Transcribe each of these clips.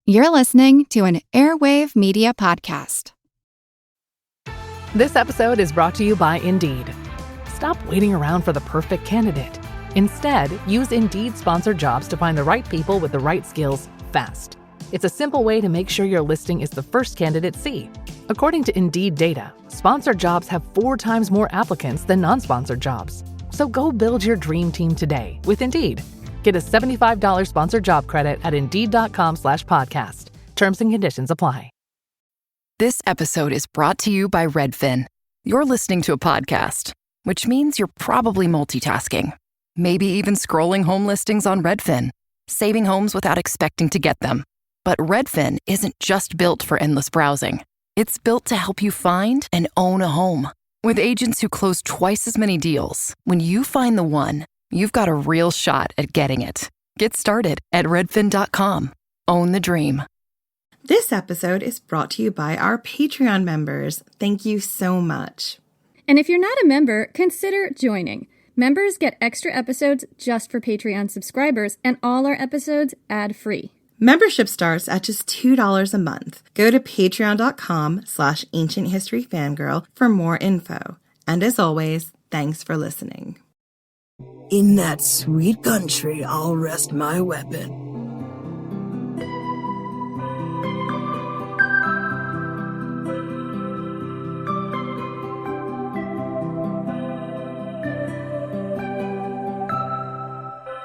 You're listening to an Airwave Media Podcast. This episode is brought to you by Indeed. Stop waiting around for the perfect candidate. Instead, use Indeed sponsored jobs to find the right people with the right skills fast. It's a simple way to make sure your listing is the first candidates see. According to Indeed data, sponsored jobs have 4 times more applicants than non-sponsored jobs. So go build your dream team today with Indeed. Get a $75 sponsored job credit at Indeed.com/podcast. Terms and conditions apply. This episode is brought to you by Redfin. You're listening to a podcast, which means you're probably multitasking. Maybe even scrolling home listings on Redfin, saving homes without expecting to get them. But Redfin isn't just built for endless browsing. It's built to help you find and own a home. With agents who close twice as many deals, when you find the one, you've got a real shot at getting it. Get started at redfin.com. Own the dream. This episode is brought to you by our Patreon members. Thank you so much. And if you're not a member, consider joining. Members get extra episodes just for Patreon subscribers, and all our episodes ad-free. Membership starts at just $2 a month. Go to patreon.com/ancienthistoryfangirl for more info. And as always, thanks for listening. In that sweet country, I'll rest my weapon.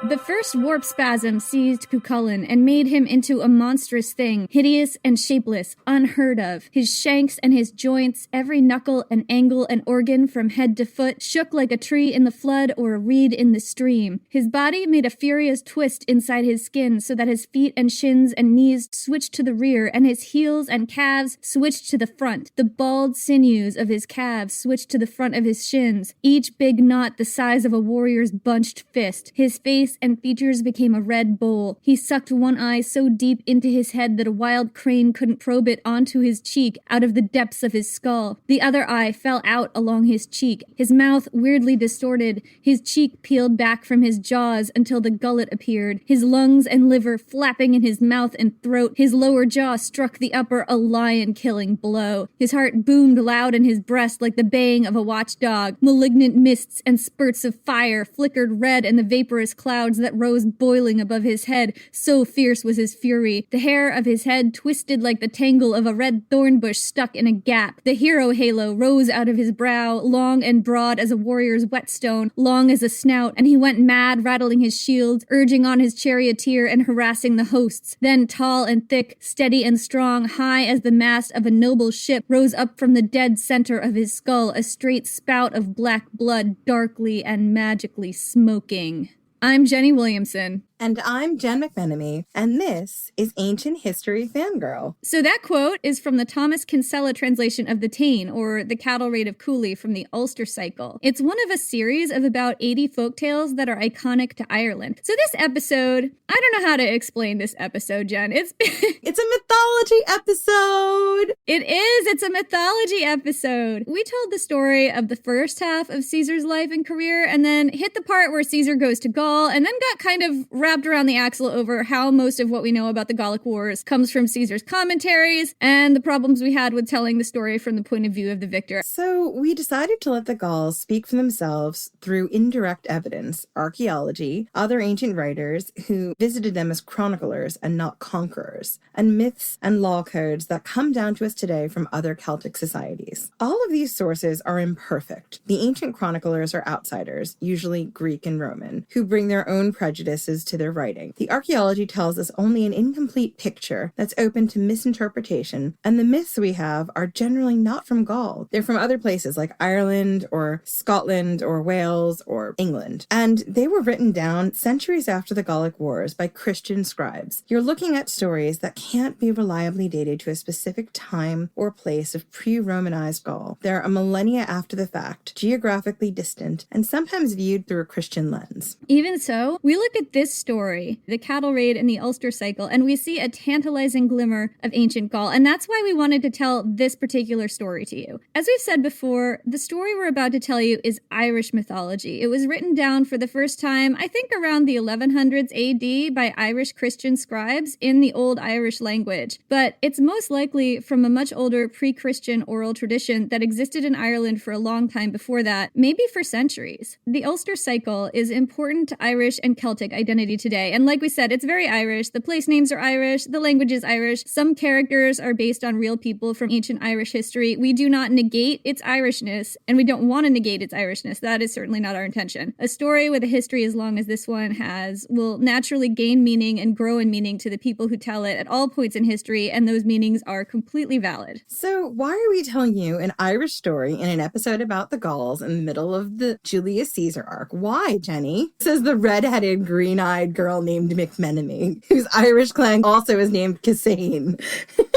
The first warp spasm seized Cuchulainn and made him into a monstrous thing, hideous and shapeless, unheard of. His shanks and his joints, every knuckle and angle and organ from head to foot, shook like a tree in the flood or a reed in the stream. His body made a furious twist inside his skin so that his feet and shins and knees switched to the rear and his heels and calves switched to the front. The bald sinews of his calves switched to the front of his shins, each big knot the size of a warrior's bunched fist. His face and features became a red bowl. He sucked one eye so deep into his head that a wild crane couldn't probe it onto his cheek out of the depths of his skull. The other eye fell out along his cheek, his mouth weirdly distorted, his cheek peeled back from his jaws until the gullet appeared, his lungs and liver flapping in his mouth and throat. His lower jaw struck the upper a lion-killing blow. His heart boomed loud in his breast like the baying of a watchdog. Malignant mists and spurts of fire flickered red in the vaporous clouds that rose boiling above his head, so fierce was his fury. The hair of his head twisted like the tangle of a red thorn bush stuck in a gap. The hero halo rose out of his brow, long and broad as a warrior's whetstone, long as a snout, and he went mad, rattling his shields, urging on his charioteer and harassing the hosts. Then tall and thick, steady and strong, high as the mast of a noble ship, rose up from the dead center of his skull a straight spout of black blood, darkly and magically smoking. I'm Jenny Williamson. And I'm Jen McMenemy, and this is Ancient History Fangirl. So that quote is from the Thomas Kinsella translation of the Táin, or the Cattle Raid of Cooley from the Ulster cycle. It's one of a series of about 80 folktales that are iconic to Ireland. So this episode, I don't know how to explain this episode, Jen. It's a mythology episode! It is! It's a mythology episode! We told the story of the first half of Caesar's life and career, and then hit the part where Caesar goes to Gaul, and then got kind of wrapped around the axle over how most of what we know about the Gallic Wars comes from Caesar's commentaries and the problems we had with telling the story from the point of view of the victor. So we decided to let the Gauls speak for themselves through indirect evidence, archaeology, other ancient writers who visited them as chroniclers and not conquerors, and myths and law codes that come down to us today from other Celtic societies. All of these sources are imperfect. The ancient chroniclers are outsiders, usually Greek and Roman, who bring their own prejudices to their writing. The archaeology tells us only an incomplete picture that's open to misinterpretation, and the myths we have are generally not from Gaul. They're from other places like Ireland or Scotland or Wales or England. And they were written down centuries after the Gallic Wars by Christian scribes. You're looking at stories that can't be reliably dated to a specific time or place of pre-Romanized Gaul. They're a millennia after the fact, geographically distant, and sometimes viewed through a Christian lens. Even so, we look at this story, the cattle raid and the Ulster cycle, and we see a tantalizing glimmer of ancient Gaul. And that's why we wanted to tell this particular story to you. As we've said before, the story we're about to tell you is Irish mythology. It was written down for the first time, I think around the 1100s AD by Irish Christian scribes in the Old Irish language. But it's most likely from a much older pre-Christian oral tradition that existed in Ireland for a long time before that, maybe for centuries. The Ulster cycle is important to Irish and Celtic identity today. And like we said, it's very Irish. The place names are Irish. The language is Irish. Some characters are based on real people from ancient Irish history. We do not negate its Irishness, and we don't want to negate its Irishness. That is certainly not our intention. A story with a history as long as this one has will naturally gain meaning and grow in meaning to the people who tell it at all points in history, and those meanings are completely valid. So why are we telling you an Irish story in an episode about the Gauls in the middle of the Julius Caesar arc? Why, Jenny? Says the red-headed, green-eyed girl named McMenemy, whose Irish clan also is named Cassane.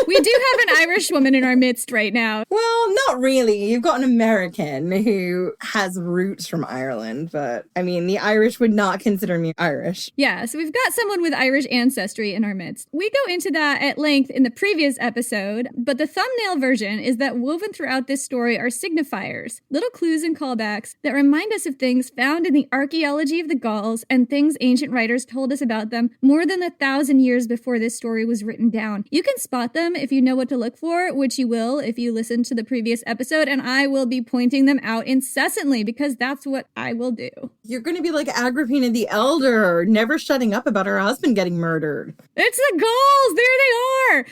We do have an Irish woman in our midst right now. Well, not really. You've got an American who has roots from Ireland, but I mean, the Irish would not consider me Irish. Yeah, so we've got someone with Irish ancestry in our midst. We go into that at length in the previous episode, but the thumbnail version is that woven throughout this story are signifiers, little clues and callbacks that remind us of things found in the archaeology of the Gauls and things ancient writers told us about them more than 1,000 years before this story was written down. You can spot them if you know what to look for, which you will if you listen to the previous episode, and I will be pointing them out incessantly because that's what I will do. You're going to be like Agrippina the Elder, never shutting up about her husband getting murdered. It's the Gauls! There they are!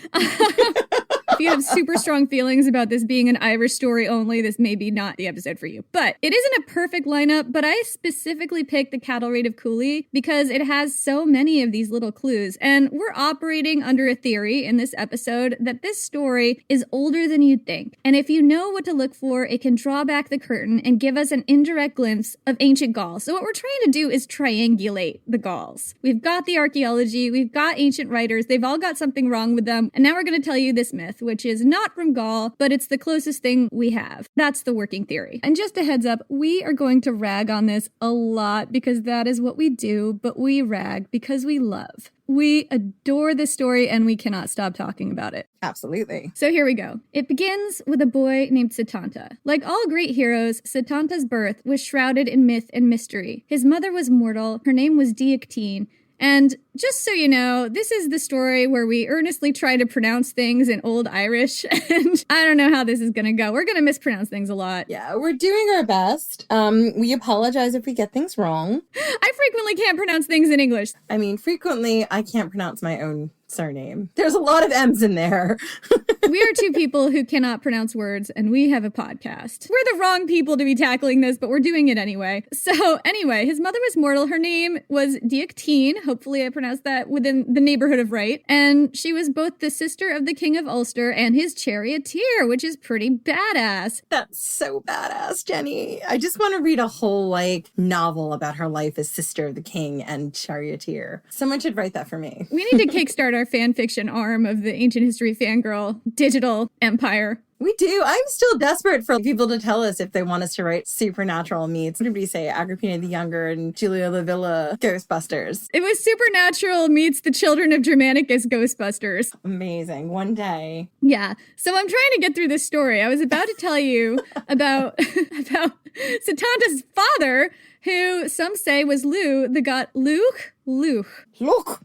If you have super strong feelings about this being an Irish story only, this may be not the episode for you. But it isn't a perfect lineup, but I specifically picked the cattle raid of Cooley because it has so many of these little clues. And we're operating under a theory in this episode that this story is older than you'd think. And if you know what to look for, it can draw back the curtain and give us an indirect glimpse of ancient Gaul. So what we're trying to do is triangulate the Gauls. We've got the archaeology, we've got ancient writers, they've all got something wrong with them. And now we're going to tell you this myth, which is not from Gaul, but it's the closest thing we have. That's the working theory. And just a heads up, we are going to rag on this a lot because that is what we do, but we rag because we love. We adore this story and we cannot stop talking about it. Absolutely. So here we go. It begins with a boy named Setanta. Like all great heroes, Setanta's birth was shrouded in myth and mystery. His mother was mortal. Her name was Diactine. And just so you know, this is the story where we earnestly try to pronounce things in Old Irish, and I don't know how this is going to go. We're going to mispronounce things a lot. Yeah, we're doing our best. We apologize if we get things wrong. I frequently can't pronounce things in English. I mean, frequently I can't pronounce my own surname. There's a lot of M's in there. We are two people who cannot pronounce words, and we have a podcast. We're the wrong people to be tackling this, but we're doing it anyway. So anyway, his mother was mortal. Her name was Diactine. Hopefully I pronounced that within the neighborhood of right. And she was both the sister of the King of Ulster and his charioteer, which is pretty badass. That's so badass, Jenny. I just want to read a whole, novel about her life as sister of the king and charioteer. Someone should write that for me. We need to kickstart our fan fiction arm of the Ancient History Fangirl digital empire. We do. I'm still desperate for people to tell us if they want us to write supernatural meets. What did we say? Agrippina the Younger and Julia La Villa Ghostbusters. It was Supernatural meets the Children of Germanicus Ghostbusters. Amazing. One day. Yeah. So I'm trying to get through this story. I was about to tell you about Setanta's father, who some say was Lu, the god Luch. Luch.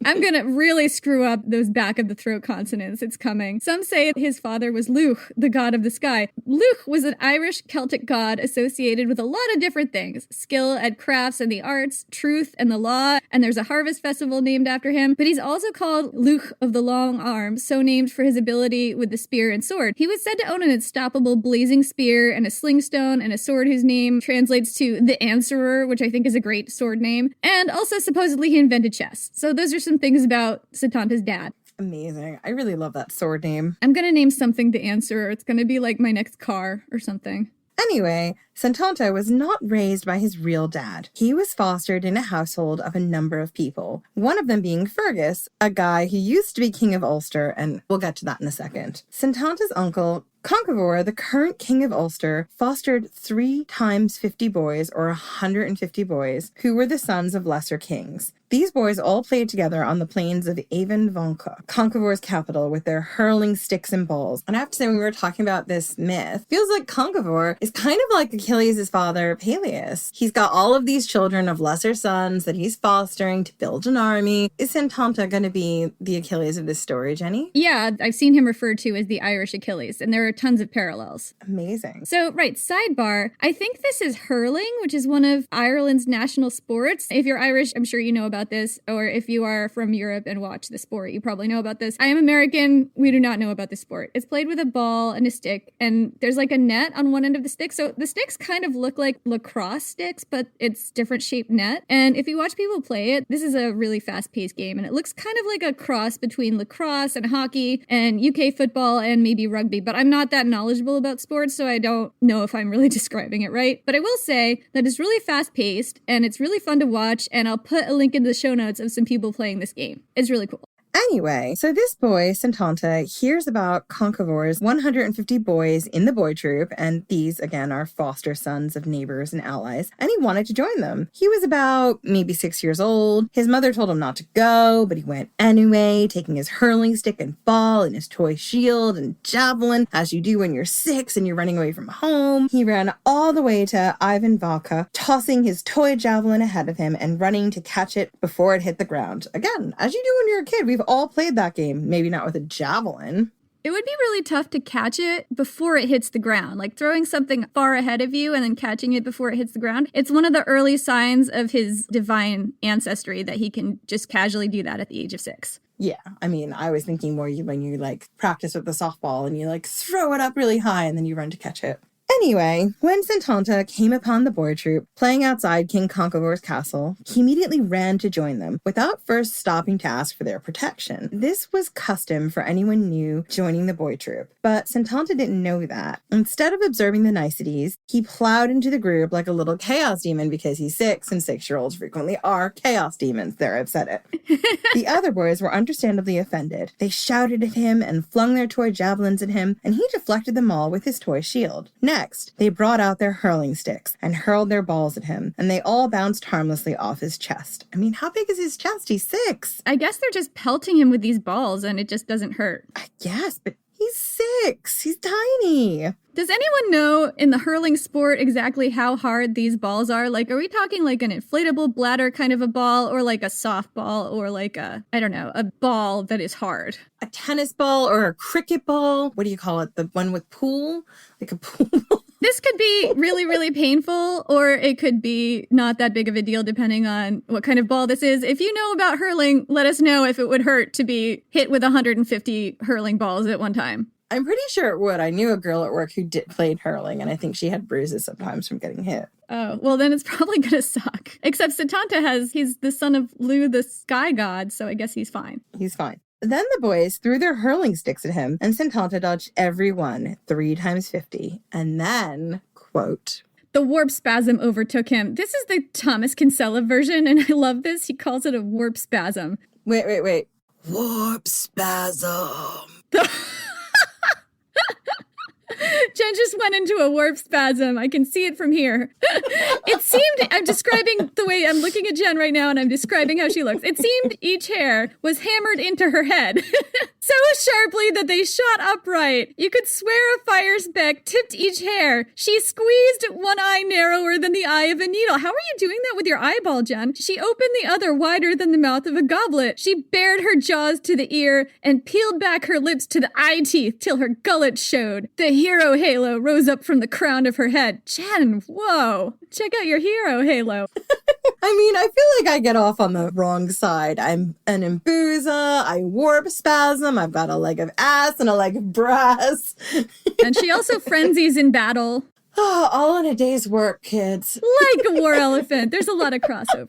I'm going to really screw up those back of the throat consonants. It's coming. Some say his father was Luch, the god of the sky. Luch was an Irish Celtic god associated with a lot of different things. Skill at crafts and the arts, truth and the law, and there's a harvest festival named after him. But he's also called Luch of the long arm, so named for his ability with the spear and sword. He was said to own an unstoppable blazing spear and a sling stone and a sword whose name translates to the Answerer, which I think is a great sword name. And also supposedly he invented chess. So those are some things about Setanta's dad. Amazing. I really love that sword name. I'm going to name something the Answerer. It's going to be like my next car or something. Anyway, Setanta was not raised by his real dad. He was fostered in a household of a number of people, one of them being Fergus, a guy who used to be king of Ulster, and we'll get to that in a second. Setanta's uncle, Conchobar, the current king of Ulster, fostered 3 times 50 boys, or 150 boys, who were the sons of lesser kings. These boys all played together on the plains of Avon Vonca, Conchobar's capital, with their hurling sticks and balls. And I have to say, when we were talking about this myth, feels like Conchobar is kind of like Achilles' father, Peleus. He's got all of these children of lesser sons that he's fostering to build an army. Is Santanta going to be the Achilles of this story, Jenny? Yeah, I've seen him referred to as the Irish Achilles, and there are tons of parallels. Amazing. So, right, sidebar, I think this is hurling, which is one of Ireland's national sports. If you're Irish, I'm sure you know about this, or if you are from Europe and watch the sport, you probably know about this. I am American. We do not know about this sport. It's played with a ball and a stick, and there's like a net on one end of the stick. So the sticks kind of look like lacrosse sticks, but it's different shaped net. And if you watch people play it, this is a really fast-paced game, and it looks kind of like a cross between lacrosse and hockey and UK football and maybe rugby, but I'm not that knowledgeable about sports, so I don't know if I'm really describing it right. But I will say that it's really fast-paced, and it's really fun to watch, and I'll put a link in the show notes of some people playing this game. It's really cool. Anyway, so this boy, Santanta, hears about Conchobar's 150 boys in the boy troop, and these, again, are foster sons of neighbors and allies, and he wanted to join them. He was about maybe 6 years old. His mother told him not to go, but he went anyway, taking his hurling stick and ball and his toy shield and javelin, as you do when you're 6 and you're running away from home. He ran all the way to Avon Vonca, tossing his toy javelin ahead of him and running to catch it before it hit the ground. Again, as you do when you're a kid, we've all played that game, maybe not with a javelin. It would be really tough to catch it before it hits the ground, like throwing something far ahead of you and then catching it before it hits the ground. It's one of the early signs of his divine ancestry that he can just casually do that at the age of 6. Yeah, I mean, I was thinking more when you like practice with the softball and you like throw it up really high and then you run to catch it. Anyway, when Santanta came upon the boy troop playing outside King Conchobar's castle, he immediately ran to join them without first stopping to ask for their protection. This was custom for anyone new joining the boy troop, but Santanta didn't know that. Instead of observing the niceties, he plowed into the group like a little chaos demon because he's 6 and 6-year-olds frequently are chaos demons. There, I've said it. The other boys were understandably offended. They shouted at him and flung their toy javelins at him, and he deflected them all with his toy shield. Next, they brought out their hurling sticks and hurled their balls at him, and they all bounced harmlessly off his chest. I mean, how big is his chest? He's 6. I guess they're just pelting him with these balls, and it just doesn't hurt. I guess, but he's 6. He's tiny. Does anyone know in the hurling sport exactly how hard these balls are? Like, are we talking like an inflatable bladder kind of a ball, or like a softball, or like a ball that is hard? A tennis ball or a cricket ball? What do you call it? The one with pool? Like a pool ball? This could be really, really painful, or it could be not that big of a deal depending on what kind of ball this is. If you know about hurling, let us know if it would hurt to be hit with 150 hurling balls at one time. I'm pretty sure it would. I knew a girl at work who played hurling, and I think she had bruises sometimes from getting hit. Oh, well, then it's probably going to suck. Except Santanta he's the son of Lu, the sky god, so I guess he's fine. He's fine. Then the boys threw their hurling sticks at him, and Santanta dodged every one 3 times 50. And then, quote, the warp spasm overtook him. This is the Thomas Kinsella version, and I love this. He calls it a warp spasm. Wait. Warp spasm. Jen just went into a warp spasm. I can see it from here. It seemed, I'm describing the way I'm looking at Jen right now, and I'm describing how she looks. It seemed each hair was hammered into her head so sharply that they shot upright. You could swear a fire speck tipped each hair. She squeezed one eye narrower than the eye of a needle. How are you doing that with your eyeball, Jen? She opened the other wider than the mouth of a goblet. She bared her jaws to the ear and peeled back her lips to the eye teeth till her gullet showed. The hero halo rose up from the crown of her head. Jen, whoa. Check out your hero halo. I mean, I feel like I get off on the wrong side. I'm an embuza, I warp spasm, I've got a leg of ass and a leg of brass. And she also frenzies in battle. Oh, all in a day's work, kids. Like a war elephant. There's a lot of crossover.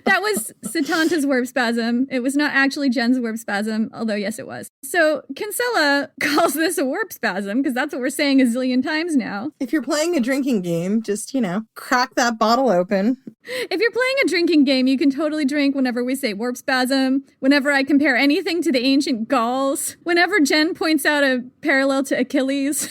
That was Santanta's warp spasm. It was not actually Jen's warp spasm, although yes, it was. So Kinsella calls this a warp spasm because that's what we're saying a zillion times now. If you're playing a drinking game, just, crack that bottle open If you're playing a drinking game, you can totally drink whenever we say warp spasm, whenever I compare anything to the ancient Gauls, whenever Jen points out a parallel to Achilles.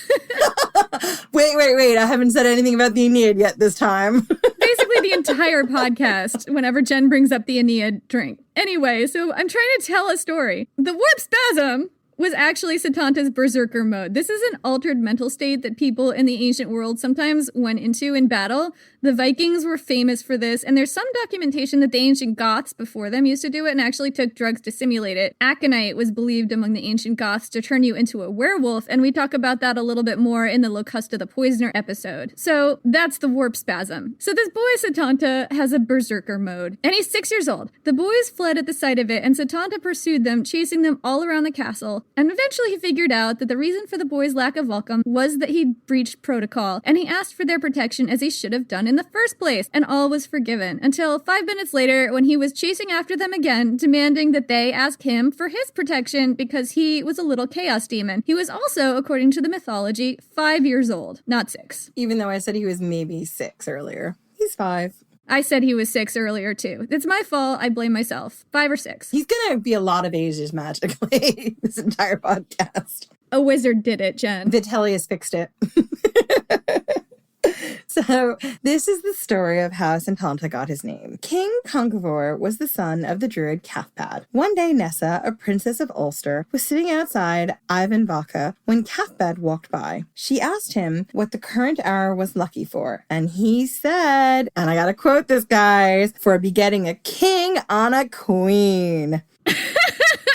Wait. I haven't said anything about the Aeneid yet this time. Basically the entire podcast, whenever Jen brings up the Aeneid, drink. Anyway, so I'm trying to tell a story. The warp spasm was actually Setanta's berserker mode. This is an altered mental state that people in the ancient world sometimes went into in battle. The Vikings were famous for this, and there's some documentation that the ancient Goths before them used to do it and actually took drugs to simulate it. Aconite was believed among the ancient Goths to turn you into a werewolf, and we talk about that a little bit more in the Locusta the Poisoner episode. So that's the warp spasm. So this boy Setanta has a berserker mode, and he's 6 years old. The boys fled at the sight of it, and Setanta pursued them, chasing them all around the castle. And eventually he figured out that the reason for the boys' lack of welcome was that he'd breached protocol, and he asked for their protection as he should have done in the first place, and all was forgiven, until 5 minutes later when he was chasing after them again, demanding that they ask him for his protection because he was a little chaos demon. He was also, according to the mythology, 5 years old, not 6. Even though I said he was maybe 6 earlier. He's 5. I said he was 6 earlier, too. It's my fault. I blame myself. 5 or 6. He's going to be a lot of ages magically this entire podcast. A wizard did it, Jen. Vitellius fixed it. So this is the story of how Setanta got his name. King Conchobar was the son of the druid Cathbad. One day, Nessa, a princess of Ulster, was sitting outside Ivanvaca when Cathbad walked by. She asked him what the current hour was lucky for, and he said, and I gotta quote this, guys, for begetting a king on a queen.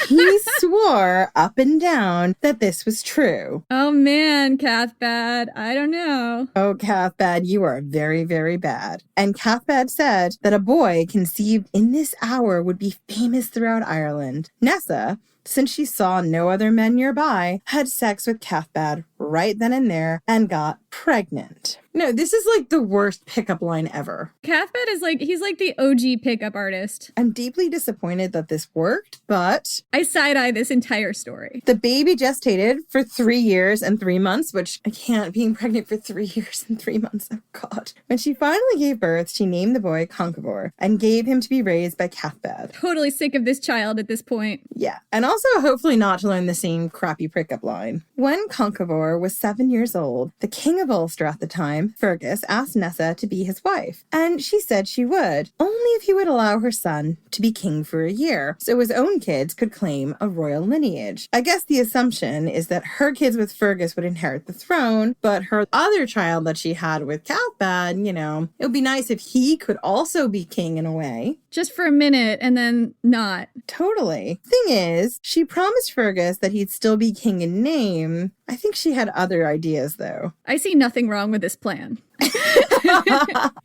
He swore up and down that this was true. Oh man, Cathbad, I don't know. Oh, Cathbad, you are very, very bad. And Cathbad said that a boy conceived in this hour would be famous throughout Ireland. Nessa, since she saw no other men nearby, had sex with Cathbad right then and there and got pregnant. No, this is like the worst pickup line ever. Cathbad is he's like the OG pickup artist. I'm deeply disappointed that this worked, but I side-eye this entire story. The baby gestated for 3 years and 3 months, which I can't, being pregnant for 3 years and 3 months, oh God. When she finally gave birth, she named the boy Conchobar and gave him to be raised by Cathbad. Totally sick of this child at this point. Yeah, and also hopefully not to learn the same crappy pickup line. When Conchobar was 7 years old, the king of Ulster at the time, Fergus, asked Nessa to be his wife, and she said she would, only if he would allow her son to be king for a year, so his own kids could claim a royal lineage. I guess the assumption is that her kids with Fergus would inherit the throne, but her other child that she had with Cathbad, it would be nice if he could also be king in a way. Just for a minute and then not. Totally. Thing is, she promised Fergus that he'd still be king in name. I think she had other ideas, though. I see nothing wrong with this plan.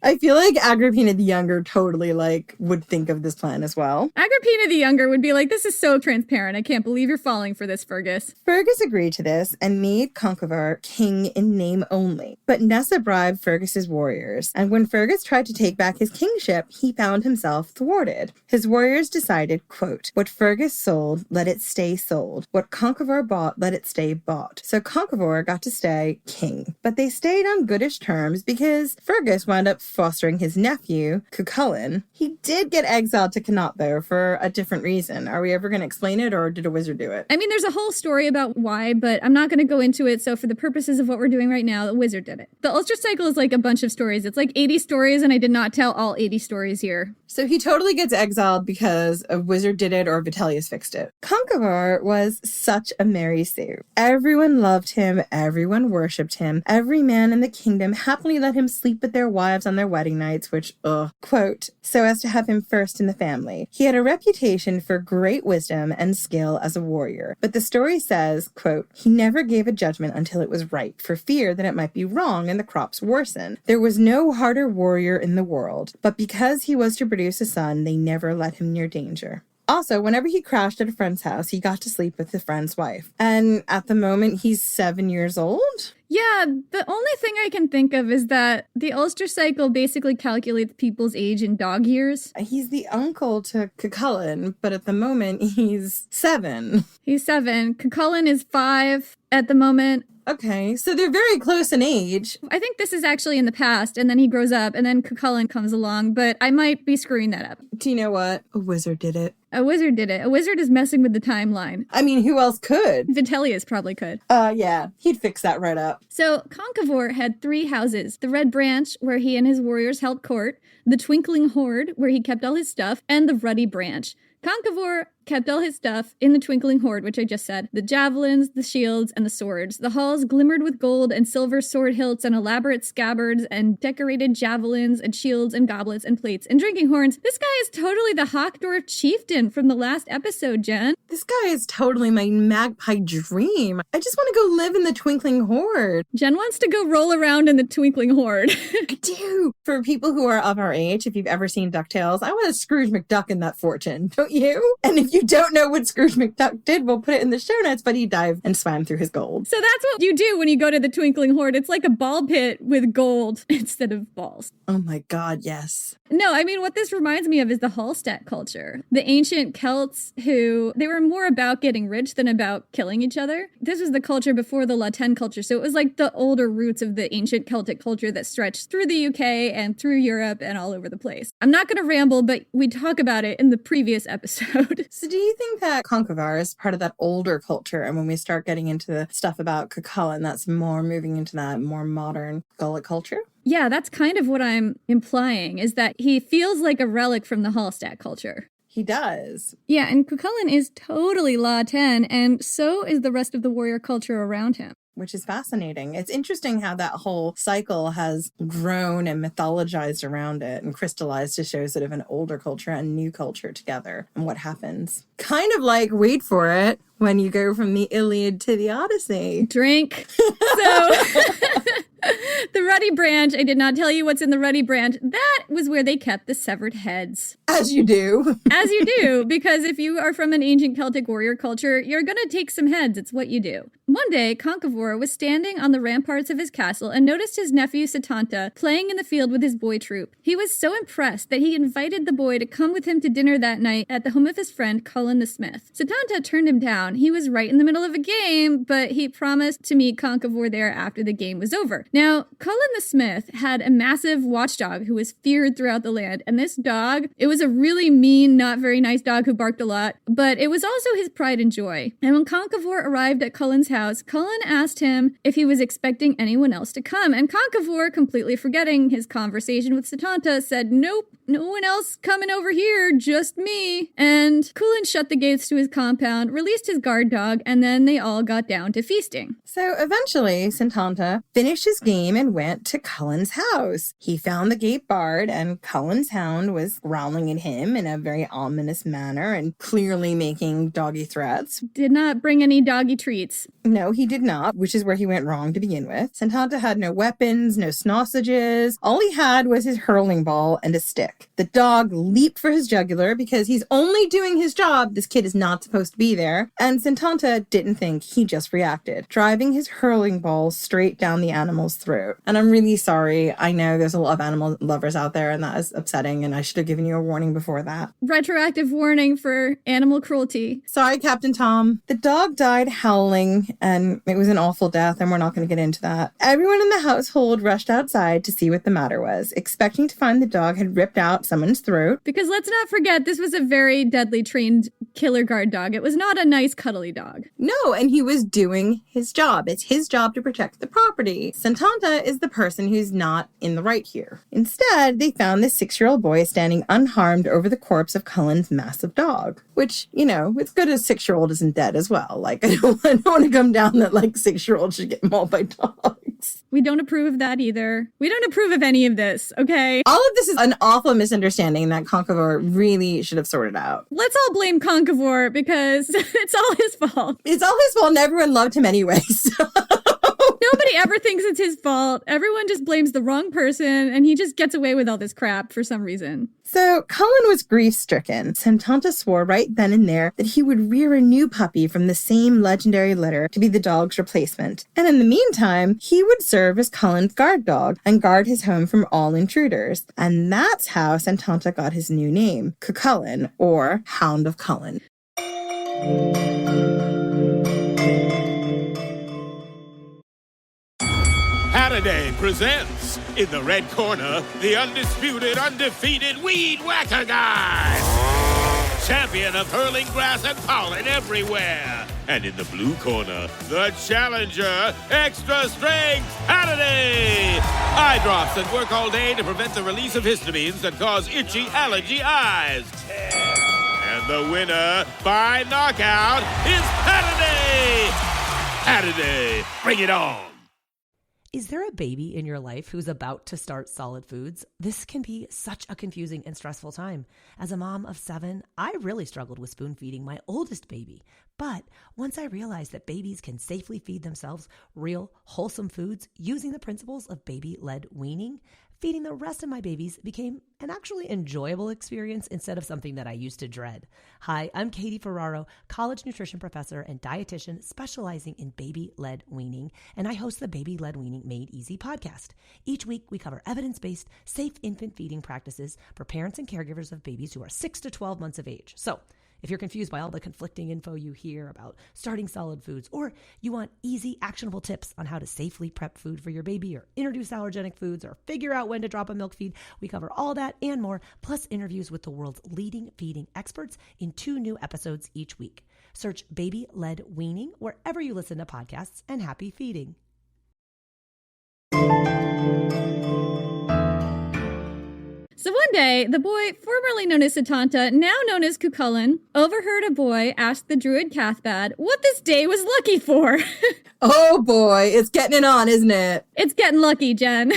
I feel like Agrippina the Younger totally would think of this plan as well. Agrippina the Younger would be like, this is so transparent. I can't believe you're falling for this, Fergus. Fergus agreed to this and made Conchobar king in name only. But Nessa bribed Fergus's warriors, and when Fergus tried to take back his kingship, he found himself thwarted. His warriors decided, quote, what Fergus sold, let it stay sold. What Conchobar bought, let it stay bought. So Conchobar got to stay king. But they stayed on goodish terms because Fergus wound up fostering his nephew, Cuchulainn. He did get exiled to Connaught, though, for a different reason. Are we ever going to explain it, or did a wizard do it? I mean, there's a whole story about why, but I'm not going to go into it, so for the purposes of what we're doing right now, the wizard did it. The Ulster cycle is like a bunch of stories. It's like 80 stories, and I did not tell all 80 stories here. So he totally gets exiled because a wizard did it or Vitellius fixed it. Conchobar was such a merry Sue. Everyone loved him, everyone worshipped him, every man in the kingdom happily let him sleep with their wives on their wedding nights, which, quote, so as to have him first in the family. He had a reputation for great wisdom and skill as a warrior, but the story says, quote, he never gave a judgment until it was right, for fear that it might be wrong and the crops worsen. There was no harder warrior in the world, but because he was to produce a son, they never let him near danger. Also, whenever he crashed at a friend's house, he got to sleep with the friend's wife. And at the moment, he's 7 years old? Yeah, the only thing I can think of is that the Ulster cycle basically calculates people's age in dog years. He's the uncle to Cuchulainn, but at the moment, he's 7. He's 7. Cuchulainn is 5 at the moment. Okay, so they're very close in age. I think this is actually in the past, and then he grows up, and then Cuchulainn comes along, but I might be screwing that up. Do you know what? A wizard did it. A wizard did it. A wizard is messing with the timeline. I mean, who else could? Vitellius probably could. Yeah, he'd fix that right up. So Conchivore had 3 houses. The Red Branch, where he and his warriors held court, the Twinkling Hoard, where he kept all his stuff, and the Ruddy Branch. Conchivore kept all his stuff in the Twinkling Hoard, which I just said. The javelins, the shields, and the swords. The halls glimmered with gold and silver sword hilts and elaborate scabbards and decorated javelins and shields and goblets and plates and drinking horns. This guy is totally the Hawkdorf chieftain from the last episode, Jen. This guy is totally my magpie dream. I just want to go live in the Twinkling Hoard. Jen wants to go roll around in the Twinkling Hoard. I do. For people who are of our age, if you've ever seen DuckTales, I want a Scrooge McDuck in that fortune, don't you? And if you don't know what Scrooge McDuck did, we'll put it in the show notes, but he dived and swam through his gold. So that's what you do when you go to the Twinkling Hoard. It's like a ball pit with gold instead of balls. Oh my God, yes. No, I mean, what this reminds me of is the Hallstatt culture. The ancient Celts who, they were more about getting rich than about killing each other. This was the culture before the Latin culture, so it was like the older roots of the ancient Celtic culture that stretched through the UK and through Europe and all over the place. I'm not going to ramble, but we talk about it in the previous episode. So do you think that Conchobar is part of that older culture, and when we start getting into the stuff about Cuchulainn, that's more moving into that more modern Gallic culture? Yeah, that's kind of what I'm implying, is that he feels like a relic from the Hallstatt culture. He does. Yeah, and Cuchulainn is totally La 10, and so is the rest of the warrior culture around him. Which is fascinating. It's interesting how that whole cycle has grown and mythologized around it and crystallized to show sort of an older culture and new culture together and what happens. Kind of like, wait for it, when you go from the Iliad to the Odyssey. Drink. So... The Ruddy Branch, I did not tell you what's in the Ruddy Branch. That was where they kept the severed heads. As you do. As you do, because if you are from an ancient Celtic warrior culture, you're going to take some heads. It's what you do. One day, Conchivore was standing on the ramparts of his castle and noticed his nephew Setanta playing in the field with his boy troop. He was so impressed that he invited the boy to come with him to dinner that night at the home of his friend Cullen the Smith. Setanta turned him down. He was right in the middle of a game, but he promised to meet Conchivore there after the game was over. Now, Cullen the Smith had a massive watchdog who was feared throughout the land, and this dog, it was a really mean, not very nice dog who barked a lot, but it was also his pride and joy. And when Conchivore arrived at Cullen's house, Cullen asked him if he was expecting anyone else to come, and Conchivore, completely forgetting his conversation with Setanta, said, "Nope, no one else coming over here, just me." And Cullen shut the gates to his compound, released his guard dog, and then they all got down to feasting. So eventually, Setanta finished his game and went to Cullen's house. He found the gate barred, and Cullen's hound was growling at him in a very ominous manner and clearly making doggy threats. Did not bring any doggy treats. No, he did not, which is where he went wrong to begin with. Setanta had no weapons, no sausages. All he had was his hurling ball and a stick. The dog leaped for his jugular because he's only doing his job. This kid is not supposed to be there. And Setanta didn't think, he just reacted, driving his hurling ball straight down the animal's throat. And I'm really sorry. I know there's a lot of animal lovers out there, and that is upsetting, and I should have given you a warning before that. Retroactive warning for animal cruelty. Sorry, Captain Tom. The dog died howling, and it was an awful death, and we're not going to get into that. Everyone in the household rushed outside to see what the matter was, expecting to find the dog had ripped out someone's throat. Because let's not forget, this was a very deadly trained killer guard dog. It was not a nice cuddly dog. No, and he was doing his job. It's his job to protect the property. Setanta is the person who's not in the right here. Instead, they found this 6-year-old boy standing unharmed over the corpse of Cullen's massive dog. Which, you know, it's good a 6-year-old isn't dead as well. Like, I don't want to come down that, like, 6-year-olds should get mauled by dogs. We don't approve of that either. We don't approve of any of this, okay? All of this is an awful misunderstanding that Conchivore really should have sorted out. Let's all blame Conchivore because it's all his fault. It's all his fault, and everyone loved him anyway, so... Nobody ever thinks it's his fault. Everyone just blames the wrong person, and he just gets away with all this crap for some reason. So Cullen was grief-stricken. Setanta swore right then and there that he would rear a new puppy from the same legendary litter to be the dog's replacement. And in the meantime, he would serve as Cullen's guard dog and guard his home from all intruders. And that's how Setanta got his new name, Cuchulainn, or Hound of Cullen. Halliday presents, in the red corner, the undisputed, undefeated Weed Whacker Guy, champion of hurling grass and pollen everywhere. And in the blue corner, the challenger, extra strength Halliday. Eye drops that work all day to prevent the release of histamines that cause itchy allergy eyes. And the winner by knockout is Halliday. Halliday, bring it on. Is there a baby in your life who's about to start solid foods? This can be such a confusing and stressful time. As a mom of 7, I really struggled with spoon feeding my oldest baby. But once I realized that babies can safely feed themselves real, wholesome foods using the principles of baby-led weaning, feeding the rest of my babies became an actually enjoyable experience instead of something that I used to dread. Hi, I'm Katie Ferraro, college nutrition professor and dietitian specializing in baby-led weaning, and I host the Baby-Led Weaning Made Easy podcast. Each week, we cover evidence-based, safe infant feeding practices for parents and caregivers of babies who are 6 to 12 months of age. So, if you're confused by all the conflicting info you hear about starting solid foods, or you want easy, actionable tips on how to safely prep food for your baby or introduce allergenic foods or figure out when to drop a milk feed, we cover all that and more, plus interviews with the world's leading feeding experts in 2 new episodes each week. Search Baby-Led Weaning wherever you listen to podcasts, and happy feeding. So one day, the boy, formerly known as Setanta, now known as Cuchulainn, overheard a boy ask the druid Cathbad what this day was lucky for. Oh boy, it's getting it on, isn't it? It's getting lucky, Jen.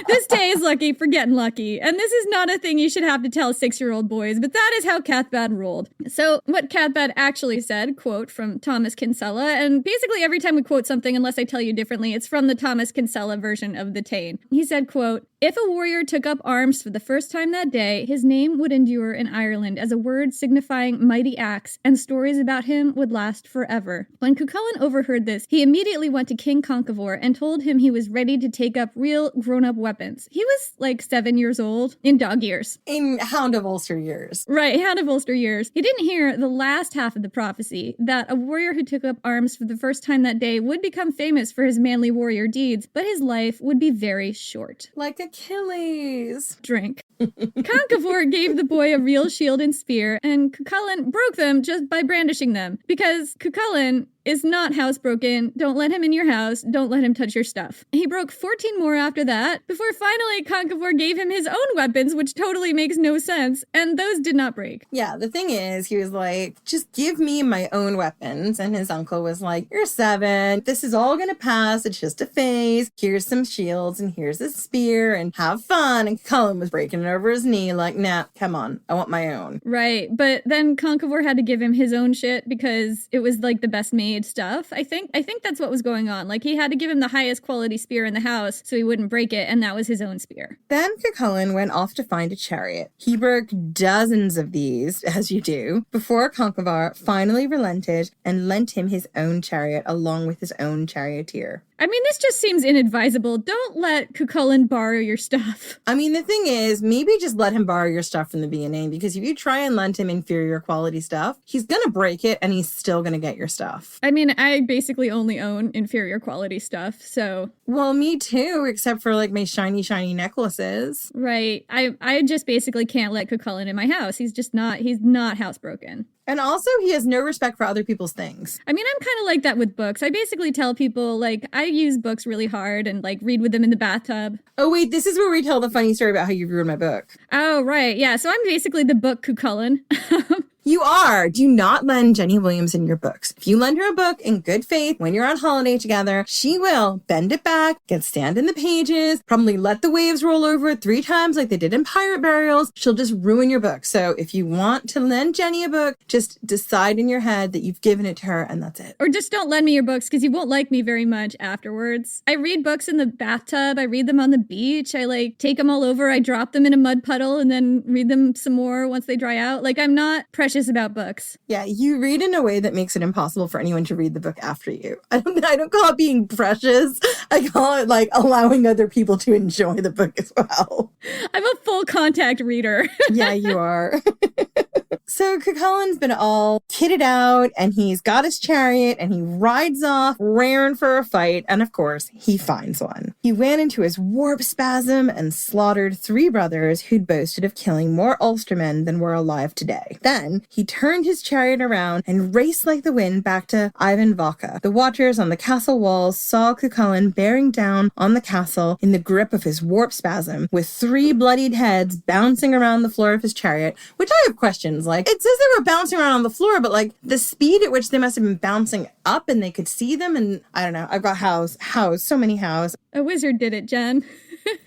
This day is lucky for getting lucky. And this is not a thing you should have to tell 6-year-old boys, but that is how Cathbad rolled. So what Cathbad actually said, quote from Thomas Kinsella, and basically every time we quote something, unless I tell you differently, it's from the Thomas Kinsella version of the Táin. He said, quote, "If a warrior took up arms for the first time that day, his name would endure in Ireland as a word signifying mighty acts, and stories about him would last forever." When Cuchulainn overheard this, he immediately went to King Conchobar and told him he was ready to take up real grown-up weapons. He was like 7 years old, in dog years. In Hound of Ulster years. Right, Hound of Ulster years. He didn't hear the last half of the prophecy, that a warrior who took up arms for the first time that day would become famous for his manly warrior deeds, but his life would be very short. Like Achilles. Drink. Conchobar gave the boy a real shield and spear, and Cuchulainn broke them just by brandishing them, because Cuchulainn is not housebroken. Don't let him in your house. Don't let him touch your stuff. He broke 14 more after that, before finally Conchobar gave him his own weapons, which totally makes no sense, and those did not break. Yeah, the thing is, he was like, just give me my own weapons. And his uncle was like, you're 7. This is all gonna pass. It's just a phase. Here's some shields and here's a spear and have fun. And Cullen was breaking it over his knee like, nah, come on. I want my own. Right, but then Conchobar had to give him his own shit because it was like the best made stuff. I think that's what was going on. Like, he had to give him the highest quality spear in the house so he wouldn't break it, and that was his own spear. Then Cuchulainn went off to find a chariot. He broke dozens of these, as you do, before Conchobar finally relented and lent him his own chariot along with his own charioteer. I mean, this just seems inadvisable. Don't let Cuchulainn borrow your stuff. I mean, the thing is, maybe just let him borrow your stuff from the beginning, because if you try and lend him inferior quality stuff, he's gonna break it and he's still gonna get your stuff. I mean, I basically only own inferior quality stuff, so... Well, me too, except for like my shiny necklaces. Right. I just basically can't let Cuchulainn in my house. He's not housebroken. And also, he has no respect for other people's things. I mean, I'm kind of like that with books. I basically tell people, like, I use books really hard and, like, read with them in the bathtub. Oh, wait, this is where we tell the funny story about how you ruined my book. Oh, right. Yeah, so I'm basically the book Cuchulainn. You are. Do not lend Jenny Williamson your books. If you lend her a book in good faith when you're on holiday together, she will bend it back, get sand in the pages, probably let the waves roll over it 3 times like they did in pirate burials. She'll just ruin your book. So if you want to lend Jenny a book, just decide in your head that you've given it to her and that's it. Or just don't lend me your books because you won't like me very much afterwards. I read books in the bathtub. I read them on the beach. I like take them all over. I drop them in a mud puddle and then read them some more once they dry out. Like, I'm not precious precious about books. Yeah, you read in a way that makes it impossible for anyone to read the book after you. I don't call it being precious. I call it like allowing other people to enjoy the book as well. I'm a full contact reader. Yeah, you are. So Cuchulain's been all kitted out, and he's got his chariot, and he rides off, raring for a fight, and of course, he finds one. He ran into his warp spasm and slaughtered 3 brothers who'd boasted of killing more Ulstermen than were alive today. Then, he turned his chariot around and raced like the wind back to Ivan Vaca. The watchers on the castle walls saw Cuchulain bearing down on the castle in the grip of his warp spasm, with 3 bloodied heads bouncing around the floor of his chariot, which I have questions like, it says they were bouncing around on the floor, but like the speed at which they must have been bouncing up and they could see them, and I don't know. I've got hows, so many hows. A wizard did it, Jen.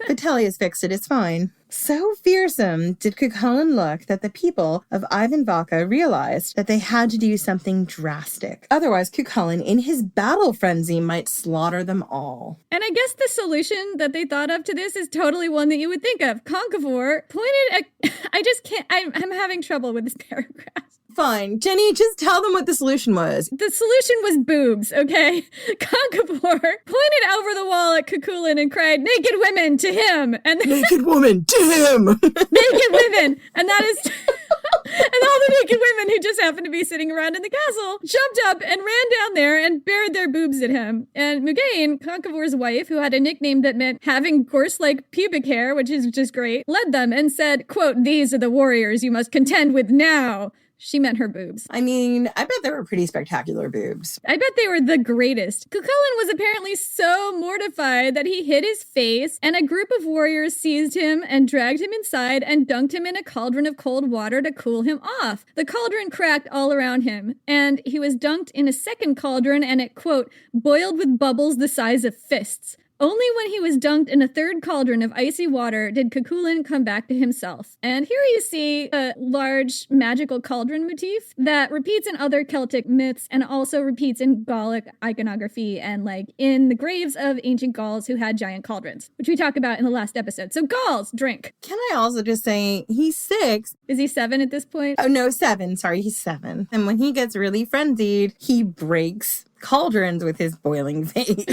Vitellius fixed it, it's fine. So fearsome did Cuchulain look that the people of Ivan Vaca realized that they had to do something drastic. Otherwise, Cuchulain, in his battle frenzy, might slaughter them all. And I guess the solution that they thought of to this is totally one that you would think of. Conchofor pointed at... I just can't... I'm having trouble with this paragraph. Fine. Jenny, just tell them what the solution was. The solution was boobs, okay? Conchofor pointed over the wall at Cuchulain and cried, "Naked women to him!" And Naked woman to him! Naked women! And that is... And all the naked women who just happened to be sitting around in the castle jumped up and ran down there and bared their boobs at him. And Mugain, Conchofor's wife, who had a nickname that meant having gorse-like pubic hair, which is just great, led them and said, quote, "These are the warriors you must contend with now." She meant her boobs. I mean, I bet they were pretty spectacular boobs. I bet they were the greatest. Cuchulain was apparently so mortified that he hid his face, and a group of warriors seized him and dragged him inside and dunked him in a cauldron of cold water to cool him off. The cauldron cracked all around him, and he was dunked in a second cauldron, and it, quote, "boiled with bubbles the size of fists." Only when he was dunked in a third cauldron of icy water did Cuchulain come back to himself. And here you see a large magical cauldron motif that repeats in other Celtic myths and also repeats in Gallic iconography and like in the graves of ancient Gauls who had giant cauldrons, which we talked about in the last episode. So Gauls, drink. Can I also just say, he's 6. Is he 7 at this point? Oh, no, 7. Sorry, he's 7. And when he gets really frenzied, he breaks cauldrons with his boiling face.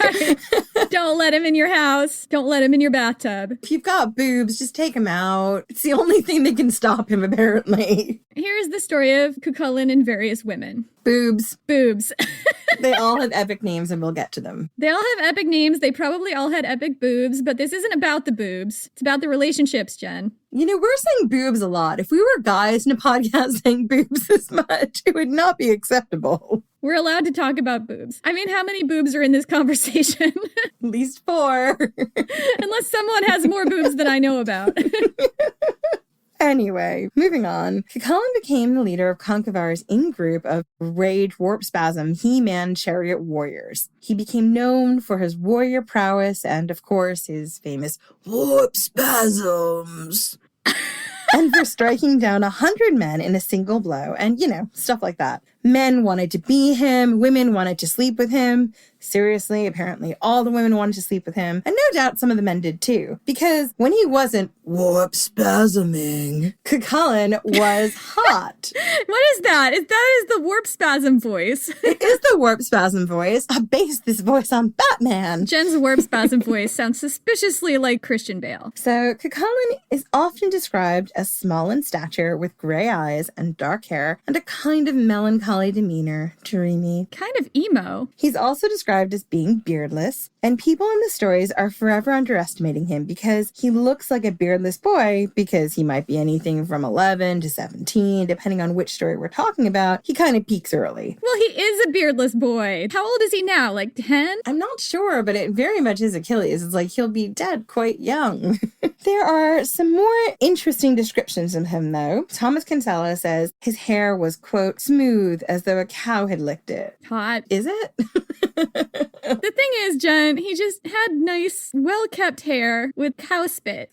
Right. Don't let him in your house. Don't let him in your bathtub. If you've got boobs, just take him out. It's the only thing that can stop him, apparently. Here's the story of Cuchulain and various women. Boobs. Boobs. They all have epic names, and we'll get to them. They all have epic names. They probably all had epic boobs, but this isn't about the boobs. It's about the relationships, Jen. You know, we're saying boobs a lot. If we were guys in a podcast saying boobs this much, it would not be acceptable. We're allowed to talk about boobs. I mean, how many boobs are in this conversation? At least 4. Unless someone has more boobs than I know about. Anyway, moving on. Cuchulain became the leader of Conchofor's in-group of Rage Warp Spasm He-Man chariot warriors. He became known for his warrior prowess and, of course, his famous Warp spasms. and for striking down 100 men in a single blow, and, you know, stuff like that. Men wanted to be him, women wanted to sleep with him. Seriously, apparently all the women wanted to sleep with him, and no doubt some of the men did too, because when he wasn't warp spasming, Cuchulain was hot. What is that? That is the warp spasm voice. It is the warp spasm voice. I based this voice on Batman. Jen's warp spasm voice sounds suspiciously like Christian Bale. So Cuchulain is often described as small in stature with gray eyes and dark hair and a kind of melancholy demeanor, dreamy. Kind of emo. He's also described as being beardless, and people in the stories are forever underestimating him because he looks like a beardless boy, because he might be anything from 11 to 17, depending on which story we're talking about. He kind of peaks early. Well, he is a beardless boy. How old is he now? Like 10? I'm not sure, but it very much is Achilles. It's like he'll be dead quite young. There are some more interesting descriptions of him, though. Thomas Kinsella says his hair was, quote, smooth as though a cow had licked it. Hot. Is it? The thing is, Jen, he just had nice, well-kept hair with cow spit.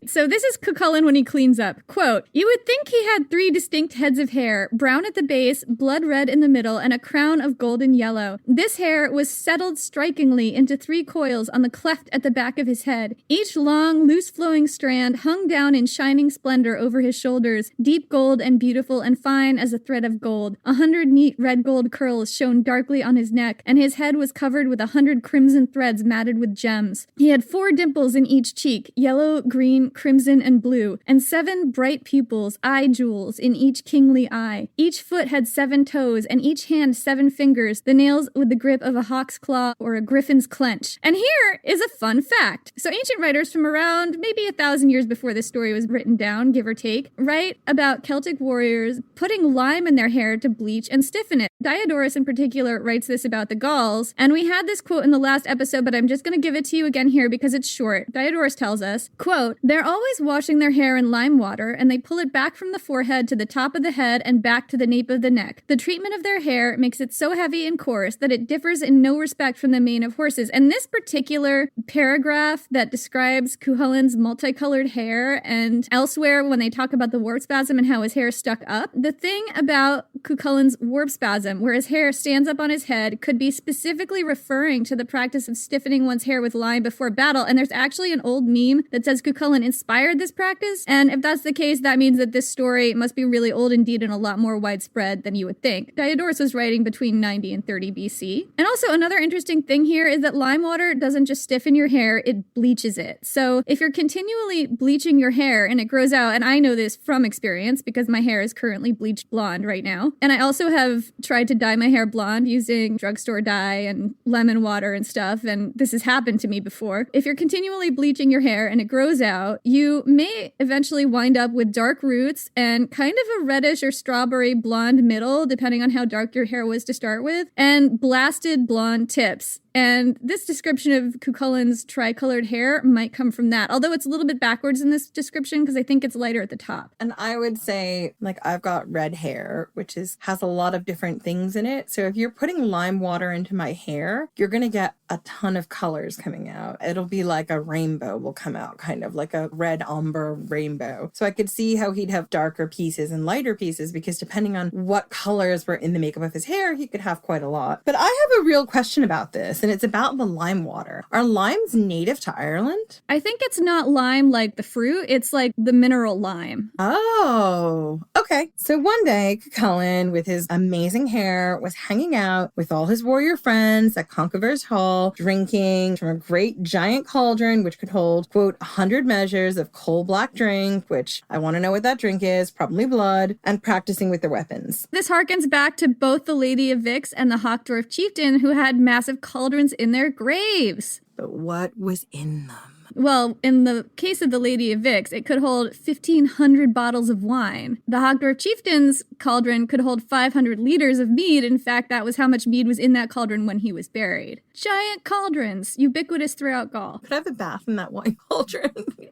So this is Cuchulain when he cleans up. Quote, "You would think he had 3 distinct heads of hair, brown at the base, blood red in the middle, and a crown of golden yellow. This hair was settled strikingly into 3 coils on the cleft at the back of his head. Each long, loose-flowing strand hung down in shining shining splendor over his shoulders, deep gold and beautiful and fine as a thread of gold. 100 neat red gold curls shone darkly on his neck, and his head was covered with 100 crimson threads matted with gems. He had 4 dimples in each cheek, yellow, green, crimson, and blue, and 7 bright pupils, eye jewels, in each kingly eye. Each foot had 7 toes, and each hand 7 fingers, the nails with the grip of a hawk's claw or a griffin's clench. And here is a fun fact. So ancient writers from around maybe 1,000 years before this story was written down, give or take, write about Celtic warriors putting lime in their hair to bleach and stiffen it. Diodorus in particular writes this about the Gauls, and we had this quote in the last episode, but I'm just going to give it to you again here because it's short. Diodorus tells us, quote, "They're always washing their hair in lime water, and they pull it back from the forehead to the top of the head and back to the nape of the neck. The treatment of their hair makes it so heavy and coarse that it differs in no respect from the mane of horses." And this particular paragraph that describes Cuchulain's multicolored hair and elsewhere when they talk about the warp spasm and how his hair stuck up, the thing about Cuchulain's warp spasm, where his hair stands up on his head, could be specifically referring to the practice of stiffening one's hair with lime before battle. And there's actually an old meme that says Cuchulain inspired this practice. And if that's the case, that means that this story must be really old indeed and a lot more widespread than you would think. Diodorus was writing between 90 and 30 BC. And also another interesting thing here is that lime water doesn't just stiffen your hair, it bleaches it. So if you're continually bleaching your hair and it grows out, and I know this from experience because my hair is currently bleached blonde right now, and I also have tried to dye my hair blonde using drugstore dye and lemon water and stuff, and this has happened to me before. If you're continually bleaching your hair and it grows out, you may eventually wind up with dark roots and kind of a reddish or strawberry blonde middle, depending on how dark your hair was to start with, and blasted blonde tips. And this description of Cuchulain's tricolored hair might come from that, although it's a little bit backwards in this description because I think it's lighter at the top. And I would say, like, I've got red hair, which has a lot of different things in it. So if you're putting lime water into my hair, you're going to get a ton of colors coming out. It'll be like a rainbow will come out, kind of like a red umber rainbow. So I could see how he'd have darker pieces and lighter pieces because depending on what colors were in the makeup of his hair, he could have quite a lot. But I have a real question about this, and it's about the lime water. Are limes native to Ireland? I think it's not lime like the fruit, it's like the mineral lime. Oh, okay. So one day, Cuchulain, with his amazing hair, was hanging out with all his warrior friends at Conchover's Hall, drinking from a great giant cauldron, which could hold, quote, 100 measures of coal black drink, which I want to know what that drink is, probably blood, and practicing with their weapons. This harkens back to both the Lady of Vix and the Hawkdwarf chieftain who had massive cauldrons in their graves. But what was in them? Well, in the case of the Lady of Vix, it could hold 1,500 bottles of wine. The Hawkdwarf chieftain's cauldron could hold 500 liters of mead. In fact, that was how much mead was in that cauldron when he was buried. Giant cauldrons, ubiquitous throughout Gaul. Could I have a bath in that wine cauldron?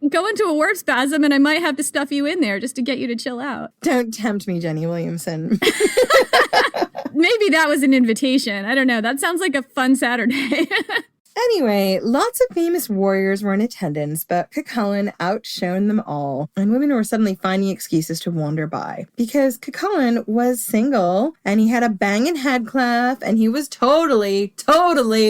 Go into a warp spasm and I might have to stuff you in there just to get you to chill out. Don't tempt me, Jenny Williamson. Maybe that was an invitation. I don't know. That sounds like a fun Saturday. Anyway, lots of famous warriors were in attendance, but Cuchulain outshone them all, and women were suddenly finding excuses to wander by. Because Cuchulain was single, and he had a banging head clef, and he was totally